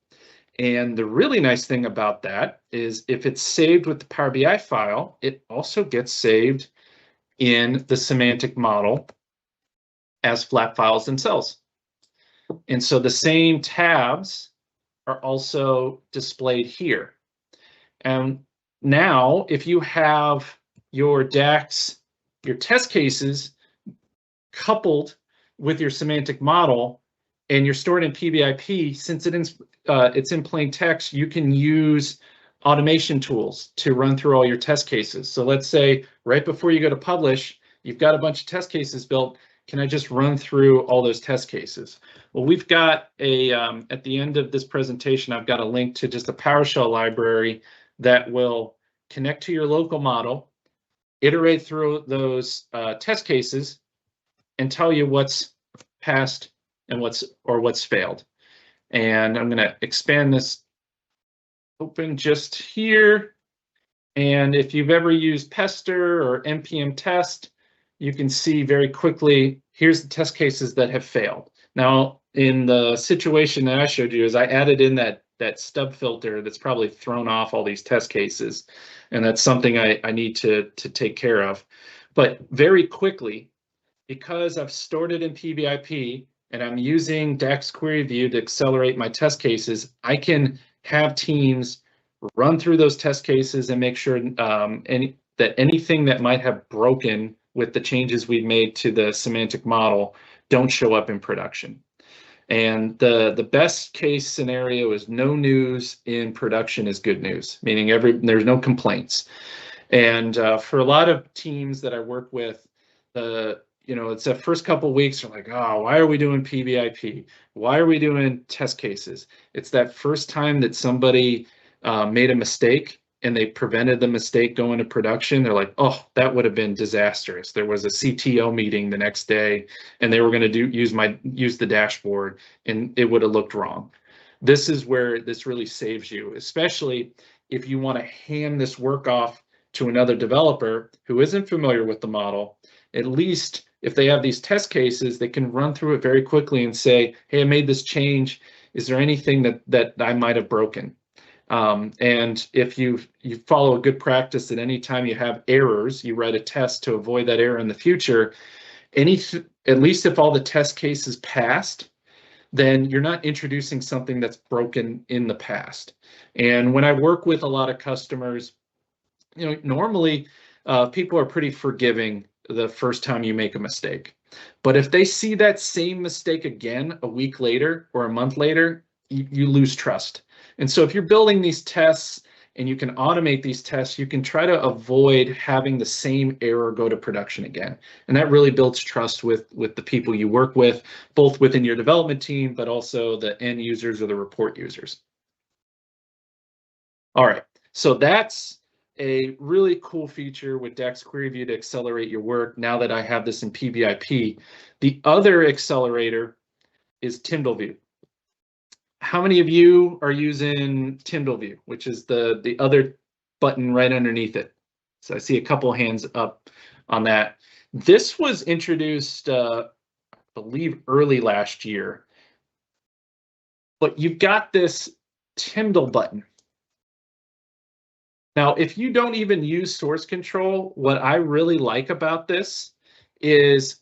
And the really nice thing about that is if it's saved with the Power BI file, it also gets saved in the semantic model as flat files themselves. And so the same tabs are also displayed here. And now if you have your DAX, your test cases coupled with your semantic model, and you're stored in PBIP, since it's in plain text, you can use automation tools to run through all your test cases. So let's say right before you go to publish, you've got a bunch of test cases built. Can I just run through all those test cases? Well, we've got at the end of this presentation, I've got a link to just a PowerShell library that will connect to your local model, iterate through those test cases, and tell you what's passed and what's failed. And I'm going to expand this open just here. And if you've ever used Pester or npm test, you can see very quickly, here's the test cases that have failed. Now, in the situation that I showed you, is I added in that stub filter that's probably thrown off all these test cases. And that's something I need to take care of. But very quickly, because I've stored it in PBIP and I'm using DAX Query View to accelerate my test cases, I can have teams run through those test cases and make sure that anything that might have broken with the changes we've made to the semantic model don't show up in production. And the best case scenario is no news in production is good news, meaning there's no complaints. And for a lot of teams that I work with, it's the first couple of weeks are like, oh, why are we doing PBIP? Why are we doing test cases? It's that first time that somebody made a mistake and they prevented the mistake going to production. They're like, oh, that would have been disastrous. There was a CTO meeting the next day and they were going to use the dashboard and it would have looked wrong. This is where this really saves you, especially if you want to hand this work off to another developer who isn't familiar with the model. At least if they have these test cases, they can run through it very quickly and say, hey, I made this change. Is there anything that I might have broken? And if you follow a good practice that anytime you have errors, you write a test to avoid that error in the future, at least if all the test cases passed, then you're not introducing something that's broken in the past. And when I work with a lot of customers, normally people are pretty forgiving the first time you make a mistake. But if they see that same mistake again a week later or a month later, you lose trust. And so if you're building these tests and you can automate these tests, you can try to avoid having the same error go to production again. And that really builds trust with the people you work with, both within your development team, but also the end users or the report users. All right, so that's a really cool feature with DAX Query View to accelerate your work now that I have this in PBIP. The other accelerator is TimdleView. How many of you are using TimdleView, which is the other button right underneath it? So I see a couple hands up on that. This was introduced, I believe, early last year. But you've got this Timdle button. Now, if you don't even use source control, what I really like about this is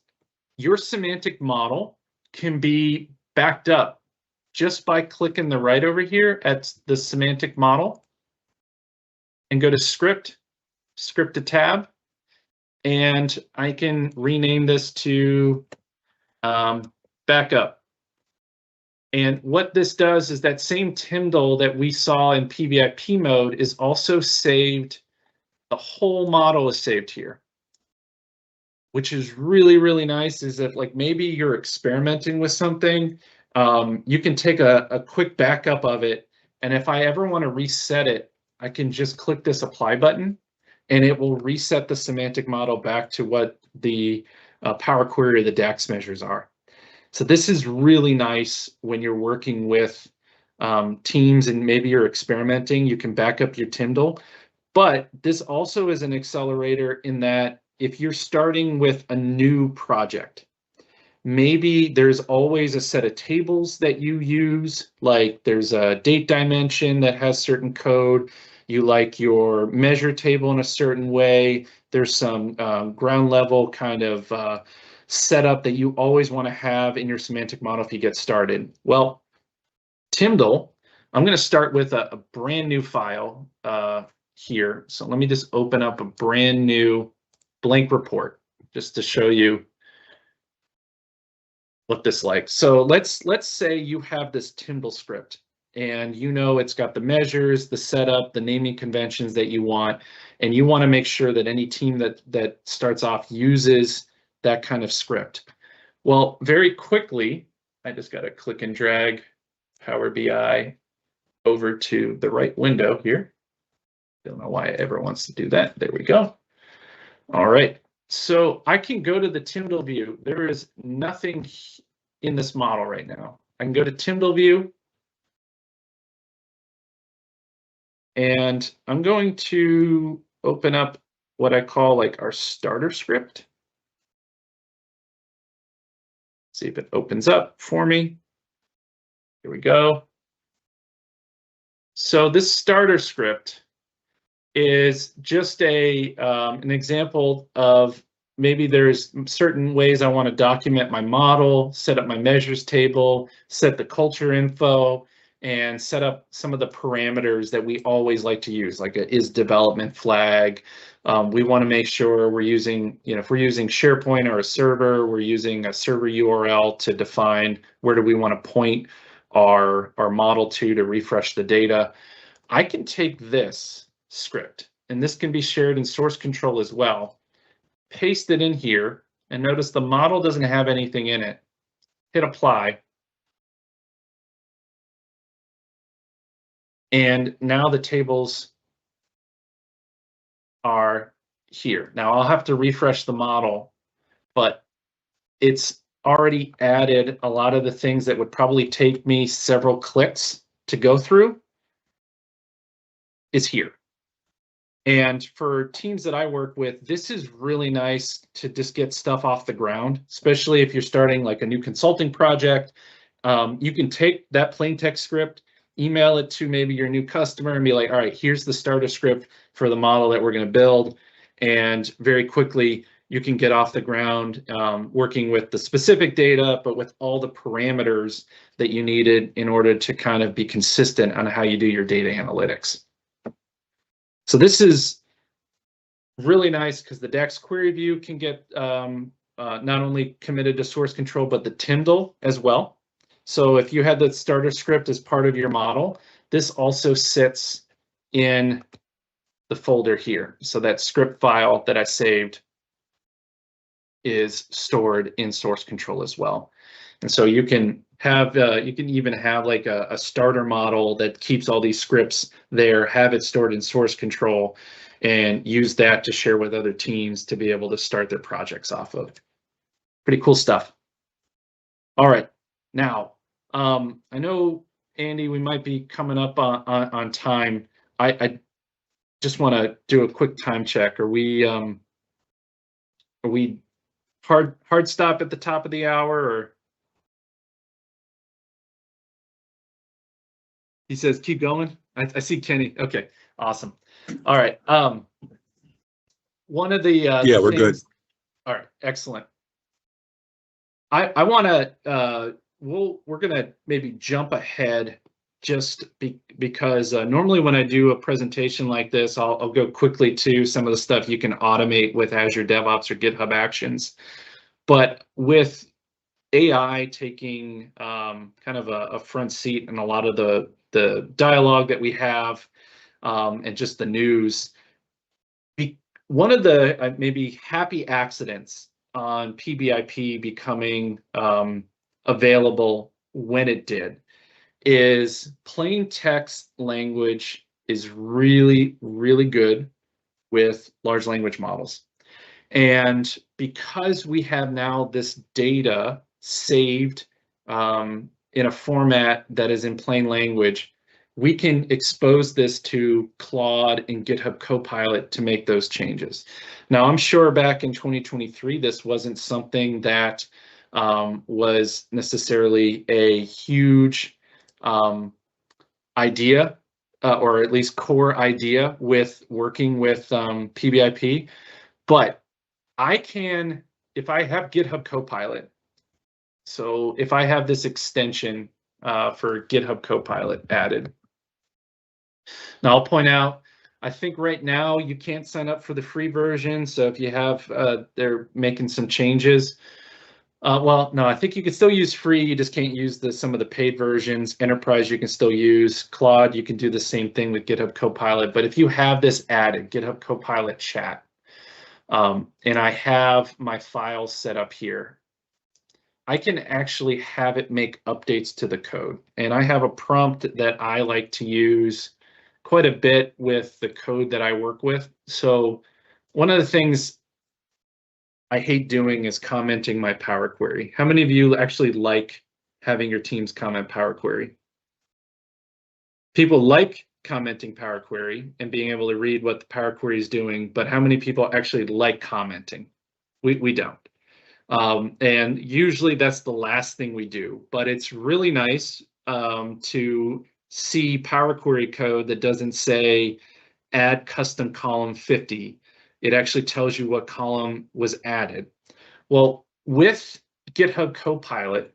your semantic model can be backed up just by clicking the right over here at the semantic model and go to script, scripted tab, and I can rename this to backup. And what this does is that same Tyndall that we saw in PBIP mode is also saved. The whole model is saved here, which is really, really nice. Is that like maybe you're experimenting with something, you can take a quick backup of it. And if I ever want to reset it, I can just click this apply button and it will reset the semantic model back to what the Power Query or the DAX measures are. So this is really nice when you're working with teams and maybe you're experimenting, you can back up your Tyndall. But this also is an accelerator in that if you're starting with a new project, maybe there's always a set of tables that you use, like there's a date dimension that has certain code, you like your measure table in a certain way, there's some ground level kind of setup that you always want to have in your semantic model if you get started. Well, Tyndall, I'm going to start with a brand new file here. So let me just open up a brand new blank report just to show you what this like. So let's say you have this Tyndall script and you know it's got the measures, the setup, the naming conventions that you want, and you want to make sure that any team that starts off uses that kind of script. Well, very quickly, I just got to click and drag Power BI over to the right window here. Don't know why it ever wants to do that. There we go. All right. So I can go to the Tyndall view. There is nothing in this model right now. I can go to Tyndall view. And I'm going to open up what I call like our starter script. See if it opens up for me. Here we go. So this starter script is just an example of maybe there's certain ways I want to document my model, set up my measures table, set the culture info, and set up some of the parameters that we always like to use, like a is development flag. We want to make sure we're using, if we're using SharePoint or a server, we're using a server URL to define where do we want to point our model to refresh the data. I can take this script, and this can be shared in source control as well, paste it in here, and notice the model doesn't have anything in it. Hit apply. And now the tables are here. Now I'll have to refresh the model, but it's already added a lot of the things that would probably take me several clicks to go through is here. And for teams that I work with, this is really nice to just get stuff off the ground, especially if you're starting like a new consulting project. You can take that plain text script, email it to maybe your new customer and be like, all right, here's the starter script for the model that we're going to build. And very quickly, you can get off the ground working with the specific data, but with all the parameters that you needed in order to kind of be consistent on how you do your data analytics. So this is really nice because the DAX query view can get not only committed to source control, but the Tyndall as well. So if you had the starter script as part of your model, this also sits in the folder here. So that script file that I saved is stored in source control as well. And so you can have, you can even have like a starter model that keeps all these scripts there, have it stored in source control, and use that to share with other teams to be able to start their projects off of. Pretty cool stuff. All right, now, I know, Andy, we might be coming up on time. I just want to do a quick time check. Are we hard stop at the top of the hour, or? He says, keep going. I see Kenny. Okay, awesome. All right. One of the Yeah, we're good. All right, excellent. I want to we're gonna maybe jump ahead because normally when I do a presentation like this, I'll go quickly to some of the stuff you can automate with Azure DevOps or GitHub Actions. But with AI taking kind of a front seat in a lot of the dialogue that we have and just the news, one of the maybe happy accidents on PBIP becoming available when it did is plain text language is really, really good with large language models. And because we have now this data saved in a format that is in plain language, we can expose this to Claude and GitHub Copilot to make those changes. Now, I'm sure back in 2023, this wasn't something that was necessarily a huge idea, or at least core idea with working with PBIP, but I can, if I have GitHub Copilot, so if I have this extension for GitHub Copilot added, now I'll point out, I think right now you can't sign up for the free version. So if you have, they're making some changes. Well, no, I think you can still use free. You just can't use some of the paid versions. Enterprise, you can still use. Claude, you can do the same thing with GitHub Copilot. But if you have this added, GitHub Copilot chat, and I have my files set up here, I can actually have it make updates to the code. And I have a prompt that I like to use quite a bit with the code that I work with. So one of the things I hate doing is commenting my Power Query. How many of you actually like having your teams comment Power Query? People like commenting Power Query and being able to read what the Power Query is doing, but how many people actually like commenting? We don't. And usually that's the last thing we do, but it's really nice to see Power Query code that doesn't say add custom column 50. It actually tells you what column was added. Well, with GitHub Copilot,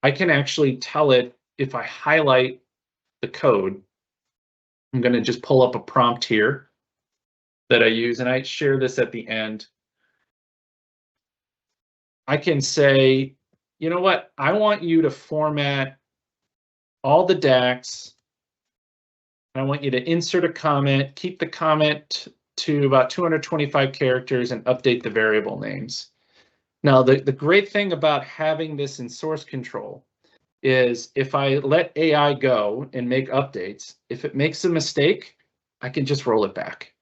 I can actually tell it if I highlight the code. I'm going to just pull up a prompt here that I use, and I share this at the end. I can say, you know what? I want you to format all the DAX. I want you to insert a comment, keep the comment to about 225 characters, and update the variable names. Now, the great thing about having this in source control is if I let AI go and make updates, if it makes a mistake, I can just roll it back.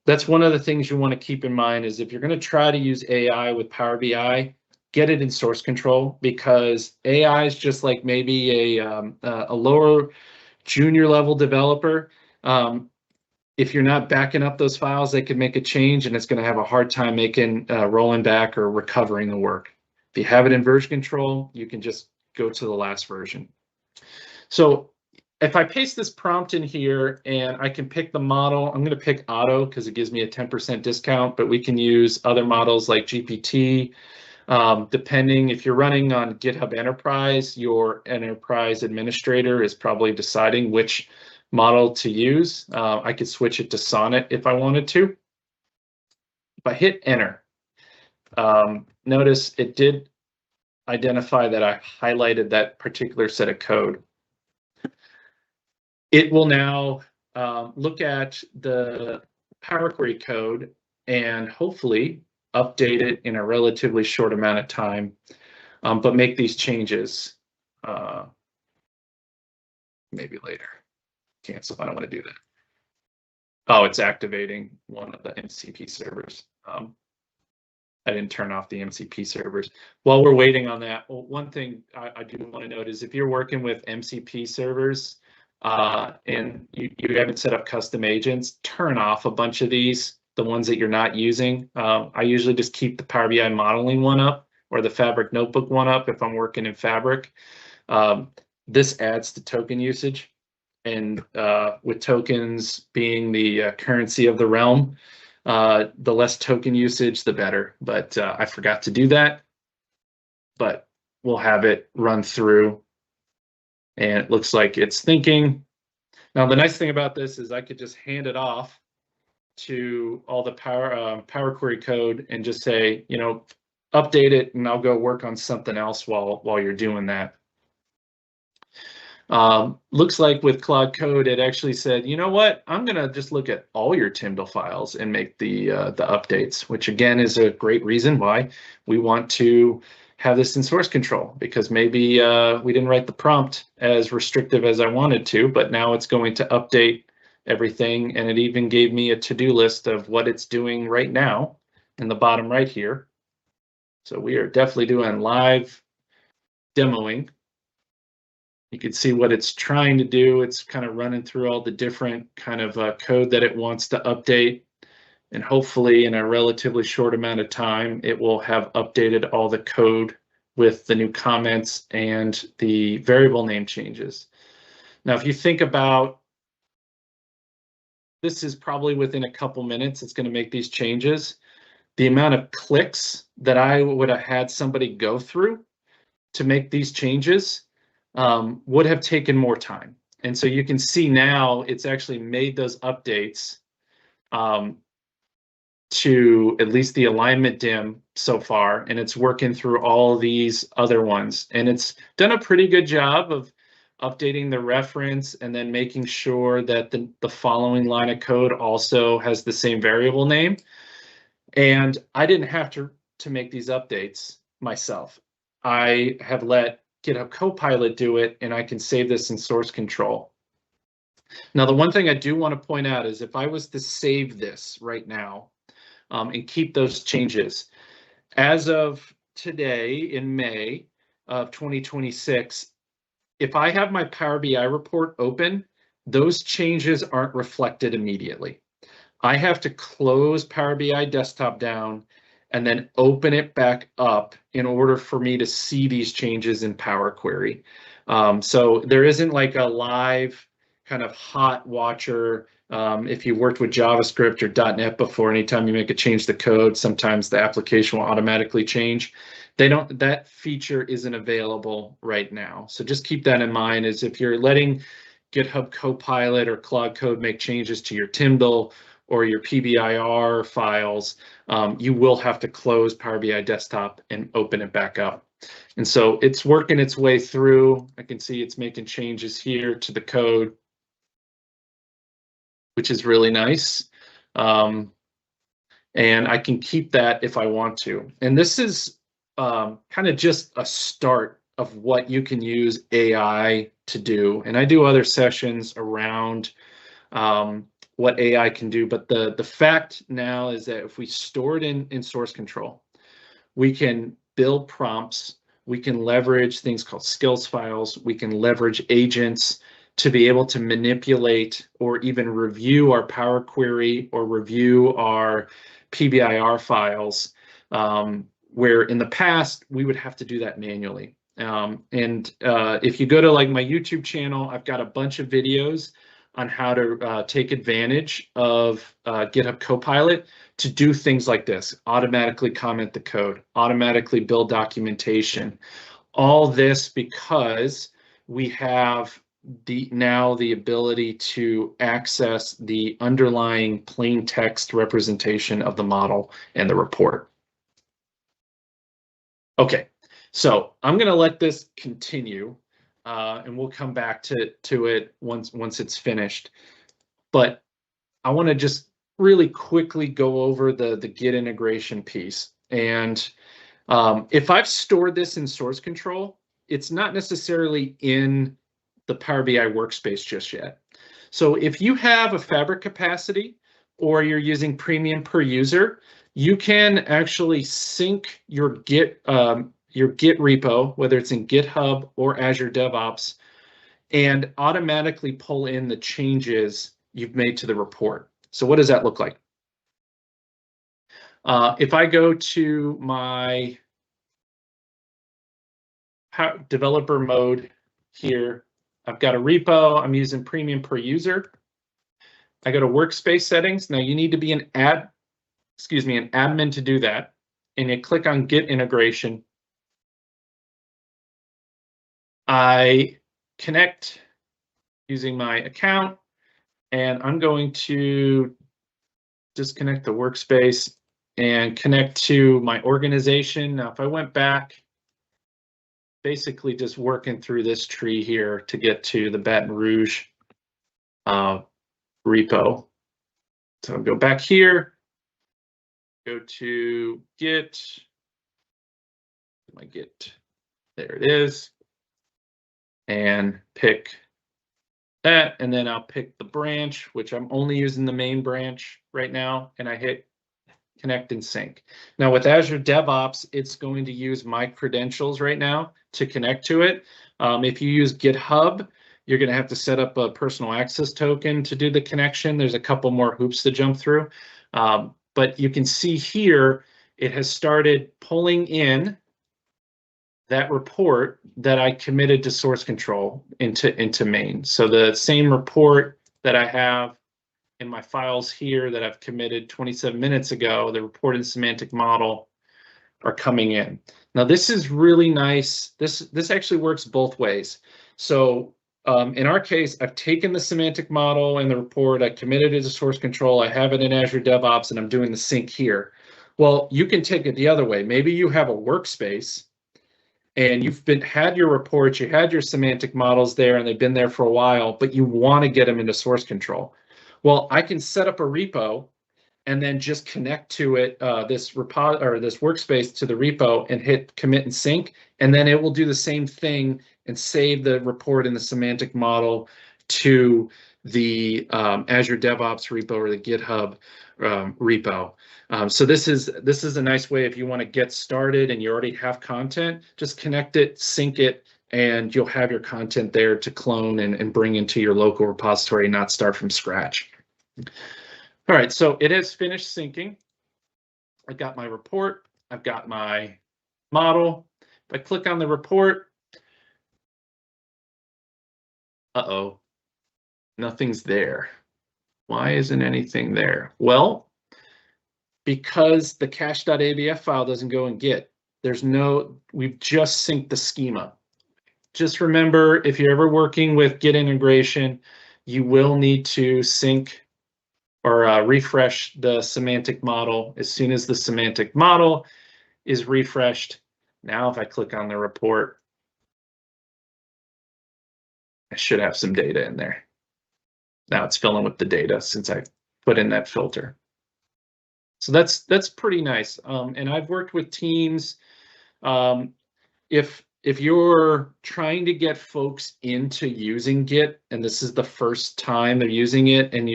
That's one of the things you want to keep in mind is if you're going to try to use AI with Power BI, get it in source control, because AI is just like maybe a lower junior level developer. If you're not backing up those files, they could make a change and it's going to have a hard time making rolling back or recovering the work. If you have it in version control, you can just go to the last version. So if I paste this prompt in here and I can pick the model, I'm going to pick auto because it gives me a 10% discount, but we can use other models like GPT. Depending if you're running on GitHub Enterprise, your enterprise administrator is probably deciding which model to use. I could switch it to Sonnet if I wanted to. If I hit enter, notice it did identify that I highlighted that particular set of code. It will now look at the Power Query code and hopefully update it in a relatively short amount of time, but make these changes maybe later. Cancel, I don't want to do that. Oh, it's activating one of the MCP servers. I didn't turn off the MCP servers. While we're waiting on that, well, one thing I do want to note is if you're working with MCP servers and you haven't set up custom agents, turn off a bunch of these, the ones that you're not using. I usually just keep the Power BI modeling one up or the Fabric Notebook one up if I'm working in Fabric. This adds to token usage. And with tokens being the currency of the realm, the less token usage, the better. But I forgot to do that. But we'll have it run through And it looks like it's thinking. Now, the nice thing about this is I could just hand it off to all the Power Query code and just say, you know, update it, and I'll go work on something else while you're doing that. Looks like with Cloud Code, it actually said, you know what, I'm gonna just look at all your Tyndall files and make the updates, which again is a great reason why we want to have this in source control, because maybe we didn't write the prompt as restrictive as I wanted to, but now it's going to update everything. And it even gave me a to-do list of what it's doing right now in the bottom right here. So we are definitely doing live demoing. You can see what it's trying to do. It's kind of running through all the different kind of code that it wants to update. And hopefully in a relatively short amount of time, it will have updated all the code with the new comments and the variable name changes. Now, if you think about, this is probably within a couple minutes, it's going to make these changes. The amount of clicks that I would have had somebody go through to make these changes would have taken more time. And so you can see now it's actually made those updates to at least the alignment dim so far, and it's working through all these other ones. And it's done a pretty good job of updating the reference and then making sure that the following line of code also has the same variable name. And I didn't have to make these updates myself. I have let GitHub Copilot do it, and I can save this in source control. Now, the one thing I do want to point out is if I was to save this right now and keep those changes, as of today in May of 2026, if I have my Power BI report open, those changes aren't reflected immediately. I have to close Power BI desktop down and then open it back up in order for me to see these changes in Power Query. So there isn't like a live kind of hot watcher. If you worked with JavaScript or .NET before, anytime you make a change to code, sometimes the application will automatically change. That feature isn't available right now. So just keep that in mind, is if you're letting GitHub Copilot or Cloud Code make changes to your Tyndall or your PBIR files, you will have to close Power BI Desktop and open it back up. And so it's working its way through. I can see it's making changes here to the code, which is really nice. And I can keep that if I want to. And this is kind of just a start of what you can use AI to do. And I do other sessions around what AI can do, but the fact now is that if we store it in source control, we can build prompts, we can leverage things called skills files, we can leverage agents to be able to manipulate or even review our Power Query or review our PBIR files, where in the past we would have to do that manually. If you go to like my YouTube channel, I've got a bunch of videos on how to take advantage of GitHub Copilot to do things like this: automatically comment the code, automatically build documentation. All this because we have now the ability to access the underlying plain text representation of the model and the report. Okay, so I'm going to let this continue. And we'll come back to it once it's finished. But I want to just really quickly go over the Git integration piece. And if I've stored this in source control, it's not necessarily in the Power BI workspace just yet. So if you have a Fabric capacity or you're using premium per user, you can actually sync your Git repo, whether it's in GitHub or Azure DevOps, and automatically pull in the changes you've made to the report. So what does that look like? If I go to my developer mode here, I've got a repo, I'm using premium per user. I go to workspace settings. Now you need to be an admin to do that. And you click on Git integration. I connect using my account, and I'm going to disconnect the workspace and connect to my organization. Now, if I went back, basically just working through this tree here to get to the Baton Rouge repo. So I'll go back here, go to Git, my Git, there it is, and pick that, and then I'll pick the branch, which I'm only using the main branch right now, and I hit connect and sync. Now with Azure DevOps, it's going to use my credentials right now to connect to it. If you use GitHub, you're going to have to set up a personal access token to do the connection. There's a couple more hoops to jump through. But you can see here, it has started pulling in that report that I committed to source control into main. So the same report that I have in my files here that I've committed 27 minutes ago, the report and semantic model are coming in. Now this is really nice. This actually works both ways. So in our case, I've taken the semantic model and the report, I committed it to source control, I have it in Azure DevOps, and I'm doing the sync here. Well, you can take it the other way. Maybe you have a workspace and you've had your reports, you had your semantic models there, and they've been there for a while, but you want to get them into source control. Well, I can set up a repo and then just connect to it, this workspace to the repo, and hit commit and sync, and then it will do the same thing and save the report and the semantic model to the Azure DevOps repo or the GitHub repo. So this is a nice way if you want to get started and you already have content, just connect it, sync it, and you'll have your content there to clone and bring into your local repository, not start from scratch. All right, so it has finished syncing. I've got my report, I've got my model. If I click on the report, nothing's there. Why isn't anything there? Well, because the cache.abf file doesn't go in Git. We've just synced the schema. Just remember, if you're ever working with Git integration, you will need to sync or refresh the semantic model as soon as the semantic model is refreshed. Now, if I click on the report, I should have some data in there. Now it's filling with the data since I put in that filter. So that's pretty nice. And I've worked with teams. If you're trying to get folks into using Git, and this is the first time they're using it, and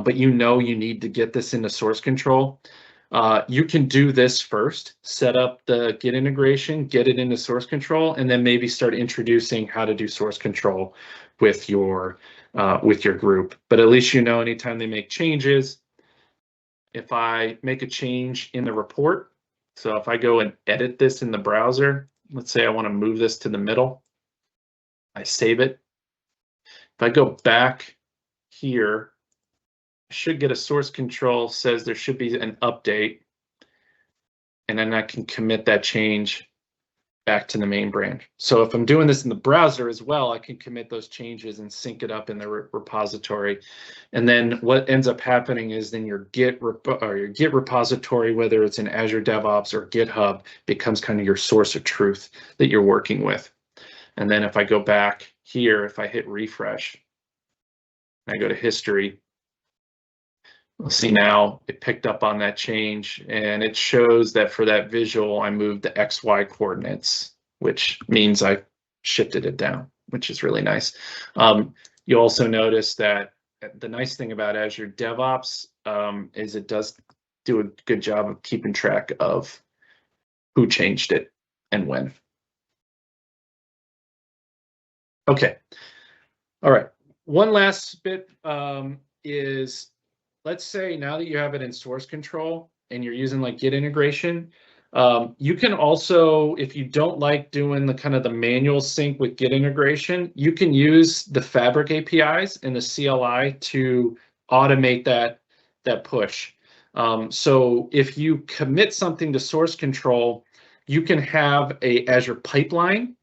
but you need to get this into source control, you can do this first, set up the Git integration, get it into source control, and then maybe start introducing how to do source control with your group. But at least anytime they make changes, if I make a change in the report, so if I go and edit this in the browser, let's say I want to move this to the middle, I save it. If I go back here, I should get a source control, says there should be an update, and then I can commit that change back to the main branch. So if I'm doing this in the browser as well, I can commit those changes and sync it up in the repository. And then what ends up happening is then your Git repository, whether it's in Azure DevOps or GitHub, becomes kind of your source of truth that you're working with. And then if I go back here, if I hit refresh, and I go to history, we'll see now it picked up on that change, and it shows that for that visual, I moved the XY coordinates, which means I shifted it down, which is really nice. You also notice that the nice thing about Azure DevOps is it does do a good job of keeping track of who changed it and when. Okay. All right. One last bit is, let's say now that you have it in source control and you're using like Git integration, you can also, if you don't like doing the kind of the manual sync with Git integration, you can use the Fabric APIs and the CLI to automate that push. So if you commit something to source control, you can have a Azure pipeline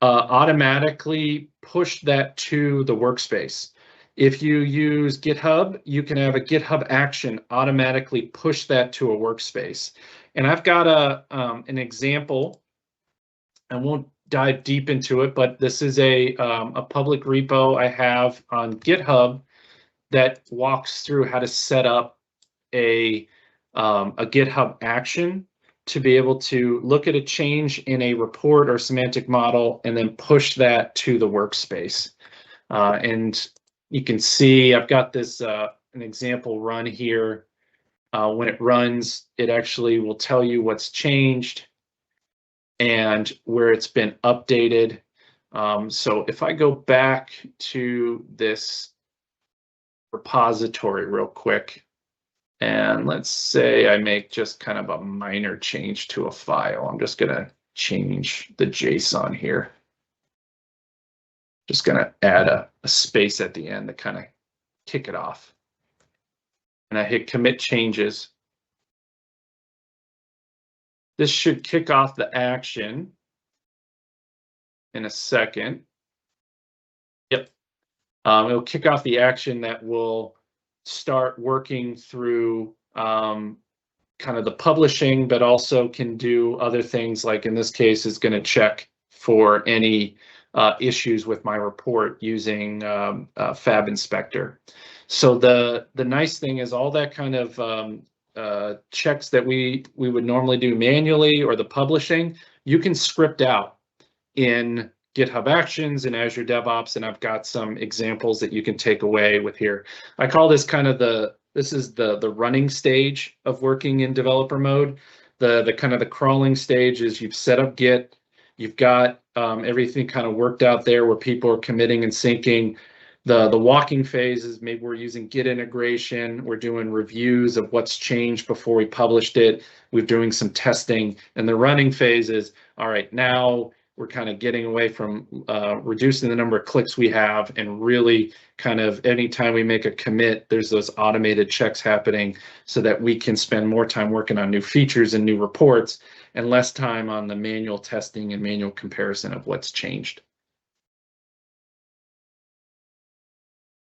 automatically push that to the workspace. If you use GitHub, you can have a GitHub action automatically push that to a workspace. And I've got an example. I won't dive deep into it, but this is a public repo I have on GitHub that walks through how to set up a GitHub action to be able to look at a change in a report or semantic model and then push that to the workspace. And you can see I've got this an example run here. When it runs, it actually will tell you what's changed and where it's been updated. So if I go back to this repository real quick, and let's say I make just kind of a minor change to a file. I'm just going to change the JSON here. Just going to add a space at the end to kind of kick it off. And I hit commit changes. This should kick off the action in a second. Yep. It'll kick off the action that will start working through kind of the publishing, but also can do other things, like in this case is going to check for any issues with my report using Fab Inspector. So the nice thing is all that kind of checks that we would normally do manually, or the publishing, you can script out in GitHub Actions and Azure DevOps, and I've got some examples that you can take away with here. I call this kind of this is the running stage of working in developer mode. The kind of the crawling stage is you've set up Git, you've got everything kind of worked out there where people are committing and syncing. The walking phase is maybe we're using Git integration, we're doing reviews of what's changed before we published it, we're doing some testing, and the running phase is, all right, now we're kind of getting away from reducing the number of clicks we have, and really kind of anytime we make a commit, there's those automated checks happening so that we can spend more time working on new features and new reports and less time on the manual testing and manual comparison of what's changed.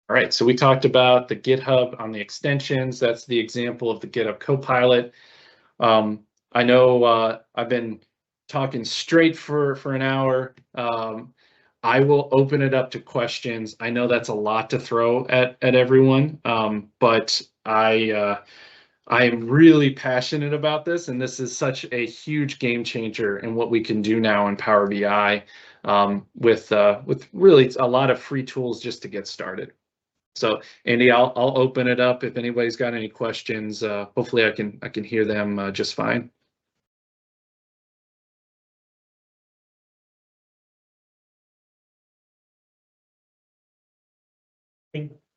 All right, so we talked about the GitHub on the extensions. That's the example of the GitHub Copilot. I know I've been talking straight for an hour. I will open it up to questions. I know that's a lot to throw at everyone, but I am really passionate about this, and this is such a huge game changer in what we can do now in Power BI with really a lot of free tools just to get started. So Andy, I'll open it up if anybody's got any questions. Hopefully I can hear them just fine.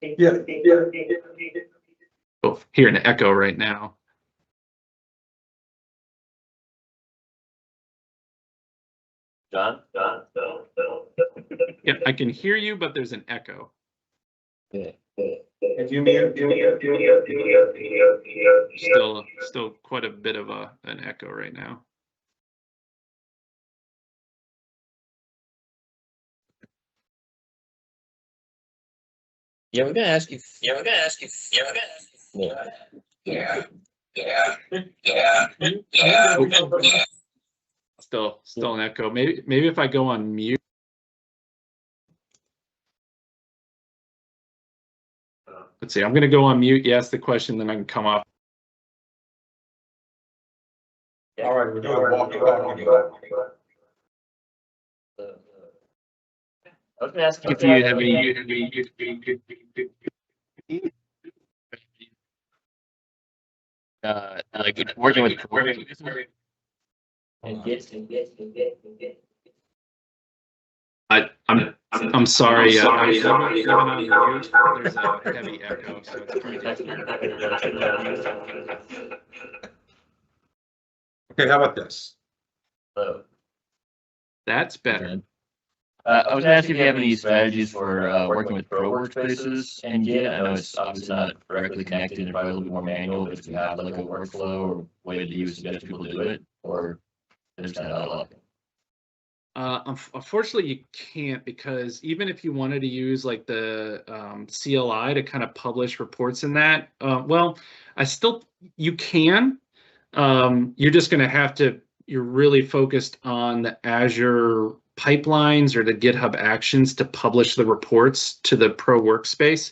Yeah. Oh, hearing an echo right now. John? Yeah, I can hear you, but there's an echo. If you mute, Still quite a bit of an echo right now. Yeah, we're gonna ask you. Still an echo. Maybe if I go on mute. Let's see, I'm going to go on mute. You ask the question, then I can come off. All right, we're doing walkie. I was gonna ask If you have any, like working with I'm sorry. Even on mute, there's a heavy echo, so it's Okay, how about this? That's better. I was gonna ask if you have any strategies for working with pro workspaces in Git. I know it's obviously not directly connected and probably a little bit more manual, but if you have like a workflow or way to use to get people to do it, or there's kind of a lot. Unfortunately, you can't, because even if you wanted to use like the CLI to kind of publish reports in that, well, you can. You're just going to have to, you're really focused on the Azure pipelines or the GitHub Actions to publish the reports to the Pro Workspace.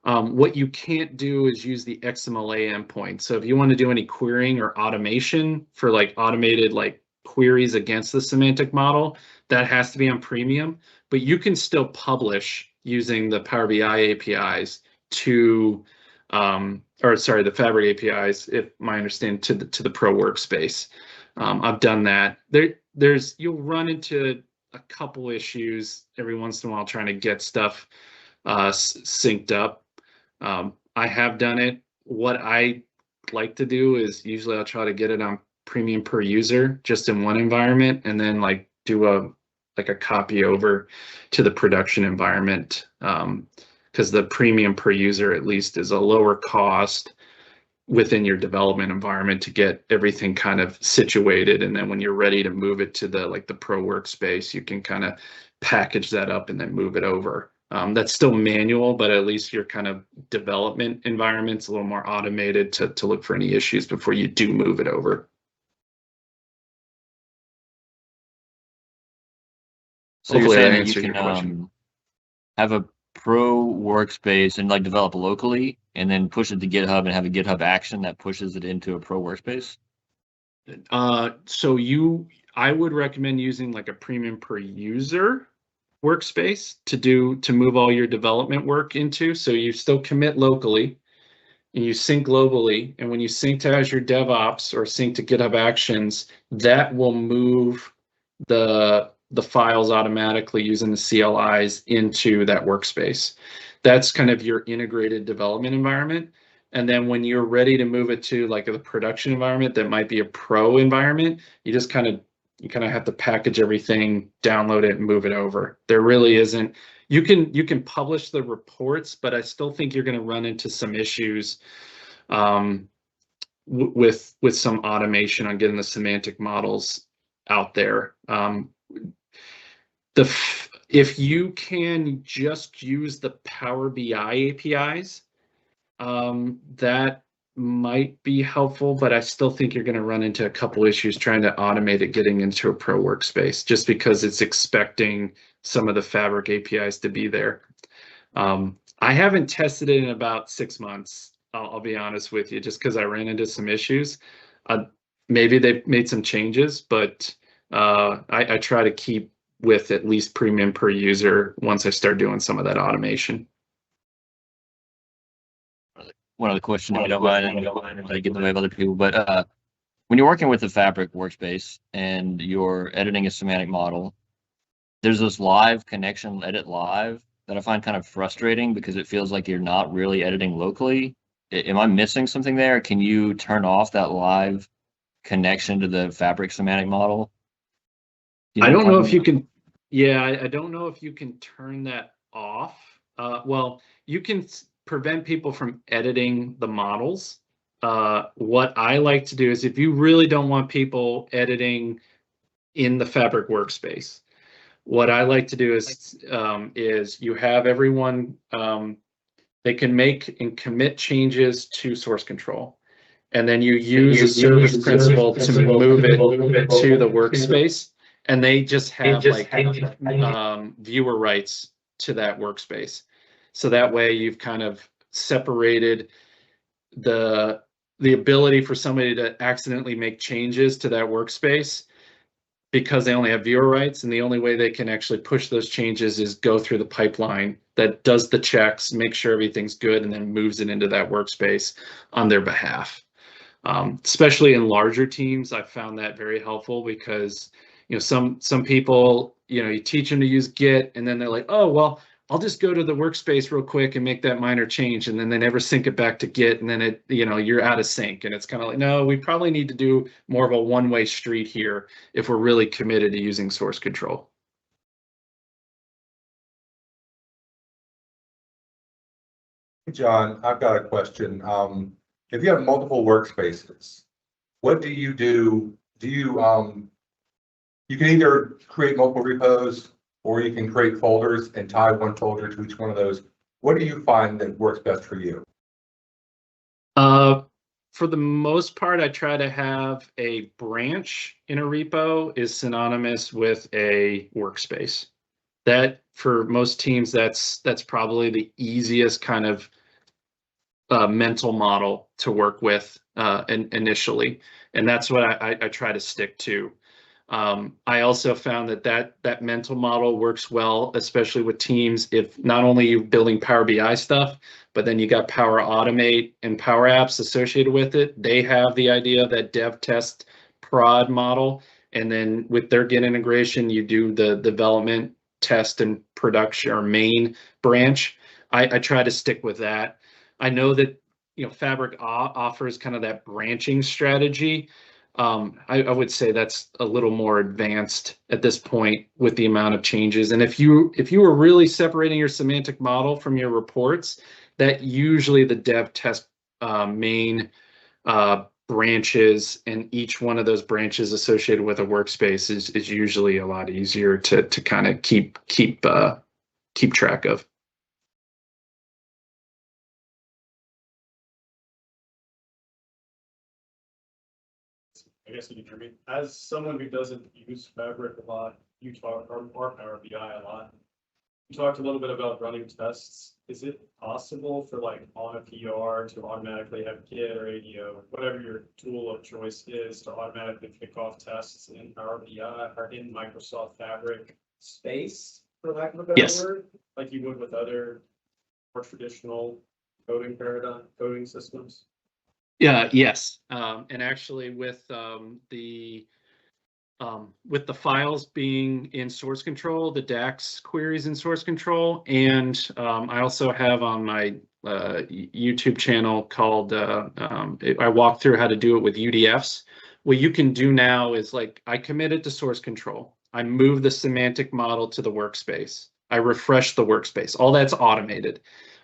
What you can't do is use the XMLA endpoint. So if you want to do any querying or automation for like automated like queries against the semantic model, that has to be on premium, but you can still publish using the Power BI APIs to, or sorry, the Fabric APIs, if my understanding, to the Pro Workspace. I've done that. You'll run into a couple issues every once in a while trying to get stuff synced up. I have done it. What I like to do is usually I'll try to get it on premium per user just in one environment, and then like do a copy over to the production environment, because the premium per user at least is a lower cost within your development environment to get everything kind of situated, and then when you're ready to move it to the Pro Workspace, you can kind of package that up and then move it over. That's still manual, but at least your kind of development environment's a little more automated to look for any issues before you do move it over. So you're Hopefully that saying that answered you your can question. have a Pro Workspace and like develop locally and then push it to GitHub and have a GitHub action that pushes it into a Pro Workspace? I would recommend using like a premium per user workspace to move all your development work into. So you still commit locally and you sync globally. And when you sync to Azure DevOps or sync to GitHub Actions, that will move the files automatically using the CLIs into that workspace. That's kind of your integrated development environment. And then when you're ready to move it to like a production environment that might be a pro environment, you kind of have to package everything, download it, and move it over. There really isn't. You can publish the reports, but I still think you're going to run into some issues with some automation on getting the semantic models out there. If you can just use the Power BI APIs, that might be helpful, but I still think you're going to run into a couple issues trying to automate it getting into a Pro Workspace, just because it's expecting some of the Fabric APIs to be there. I haven't tested it in about 6 months. I'll be honest with you, just because I ran into some issues. Maybe they've made some changes, but I try to keep with at least premium per user once I start doing some of that automation. One other question, if you don't mind, and I get in the way of other people, but when you're working with the Fabric Workspace and you're editing a semantic model, there's this live connection, edit live, that I find kind of frustrating because it feels like you're not really editing locally. Am I missing something there? Can you turn off that live connection to the Fabric semantic model? I don't know if you can. Yeah, I don't know if you can turn that off. Well, you can prevent people from editing the models. What I like to do is, if you really don't want people editing in the Fabric Workspace, what I like to do is you have everyone, they can make and commit changes to source control. And then you use a service principal to move it to the workspace. And they just have viewer rights to that workspace. So that way you've kind of separated the ability for somebody to accidentally make changes to that workspace, because they only have viewer rights, and the only way they can actually push those changes is go through the pipeline that does the checks, make sure everything's good, and then moves it into that workspace on their behalf. Especially in larger teams, I've found that very helpful, because some people, you teach them to use Git, and then they're like, oh, well, I'll just go to the workspace real quick and make that minor change, and then they never sync it back to Git, and then you're out of sync. And it's kind of like, no, we probably need to do more of a one-way street here if we're really committed to using source control. John, I've got a question. If you have multiple workspaces, what do you do? Do you You can either create multiple repos, or you can create folders and tie one folder to each one of those. What do you find that works best for you? For the most part, I try to have a branch in a repo is synonymous with a workspace. That for most teams, that's probably the easiest kind of mental model to work with initially, and that's what I try to stick to. I also found that mental model works well, especially with teams. If not only you're building Power BI stuff, but then you got Power Automate and Power Apps associated with it. They have the idea of that dev test prod model. And then with their Git integration, you do the development, test, and production or main branch. I try to stick with that. I know that, you know, Fabric offers kind of that branching strategy. I would say that's a little more advanced at this point with the amount of changes. And if you were really separating your semantic model from your reports, that usually the dev test main branches, and each one of those branches associated with a workspace is usually a lot easier to kind of keep track of. I guess you can hear me. As someone who doesn't use Fabric a lot, you talk or Power BI a lot. You talked a little bit about running tests. Is it possible for like on a PR to automatically have Git or ADO, whatever your tool of choice is, to automatically kick off tests in Power BI or in Microsoft Fabric space, for lack of a better Yes. word, like you would with other more traditional coding systems? Yeah, yes. And actually with the files being in source control, the DAX queries in source control, and I also have on my YouTube channel called, I walk through how to do it with UDFs. What you can do now is, like, I commit it to source control. I move the semantic model to the workspace. I refresh the workspace. All that's automated.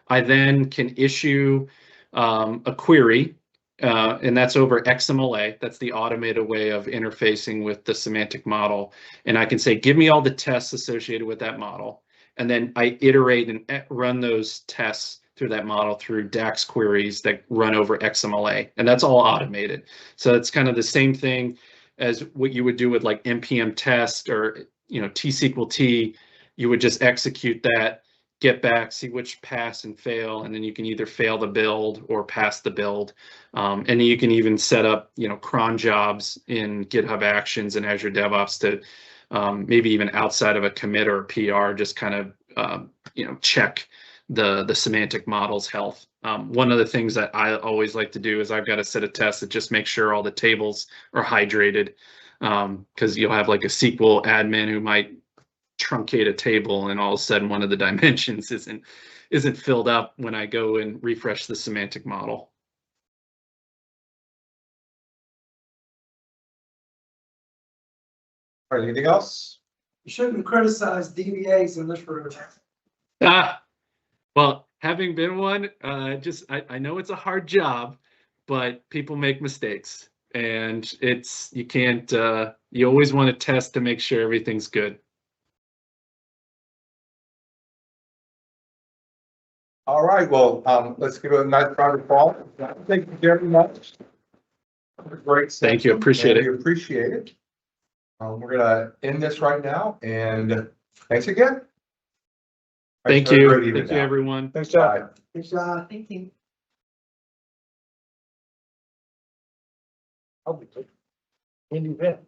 I then can issue a query, and that's over XMLA. That's the automated way of interfacing with the semantic model. And I can say, give me all the tests associated with that model. And then I iterate and run those tests through that model through DAX queries that run over XMLA. And that's all automated. So it's kind of the same thing as what you would do with like NPM test or, you know, T-SQL-T. You would just execute that, get back, see which pass and fail, and then you can either fail the build or pass the build. And then you can even set up, you know, cron jobs in GitHub Actions and Azure DevOps to maybe even outside of a commit or a PR, just kind of, you know, check the semantic model's health. One of the things that I always like to do is I've got a set of tests that just make sure all the tables are hydrated, because you'll have like a SQL admin who might truncate a table and all of a sudden one of the dimensions isn't filled up when I go and refresh the semantic model. All right, anything else? You shouldn't criticize DBAs in this room. Well, having been one, I know it's a hard job, but people make mistakes, and you can't, you always want to test to make sure everything's good. All right, well, let's give it a nice round of applause. Thank you very much. Great. Thank you, appreciate it. We appreciate it. We're gonna end this right now, and thanks again. Thank you. Thank you, everyone. Thanks, John. Bye. Good job. Thank you. I'll be quick. Andy Vent.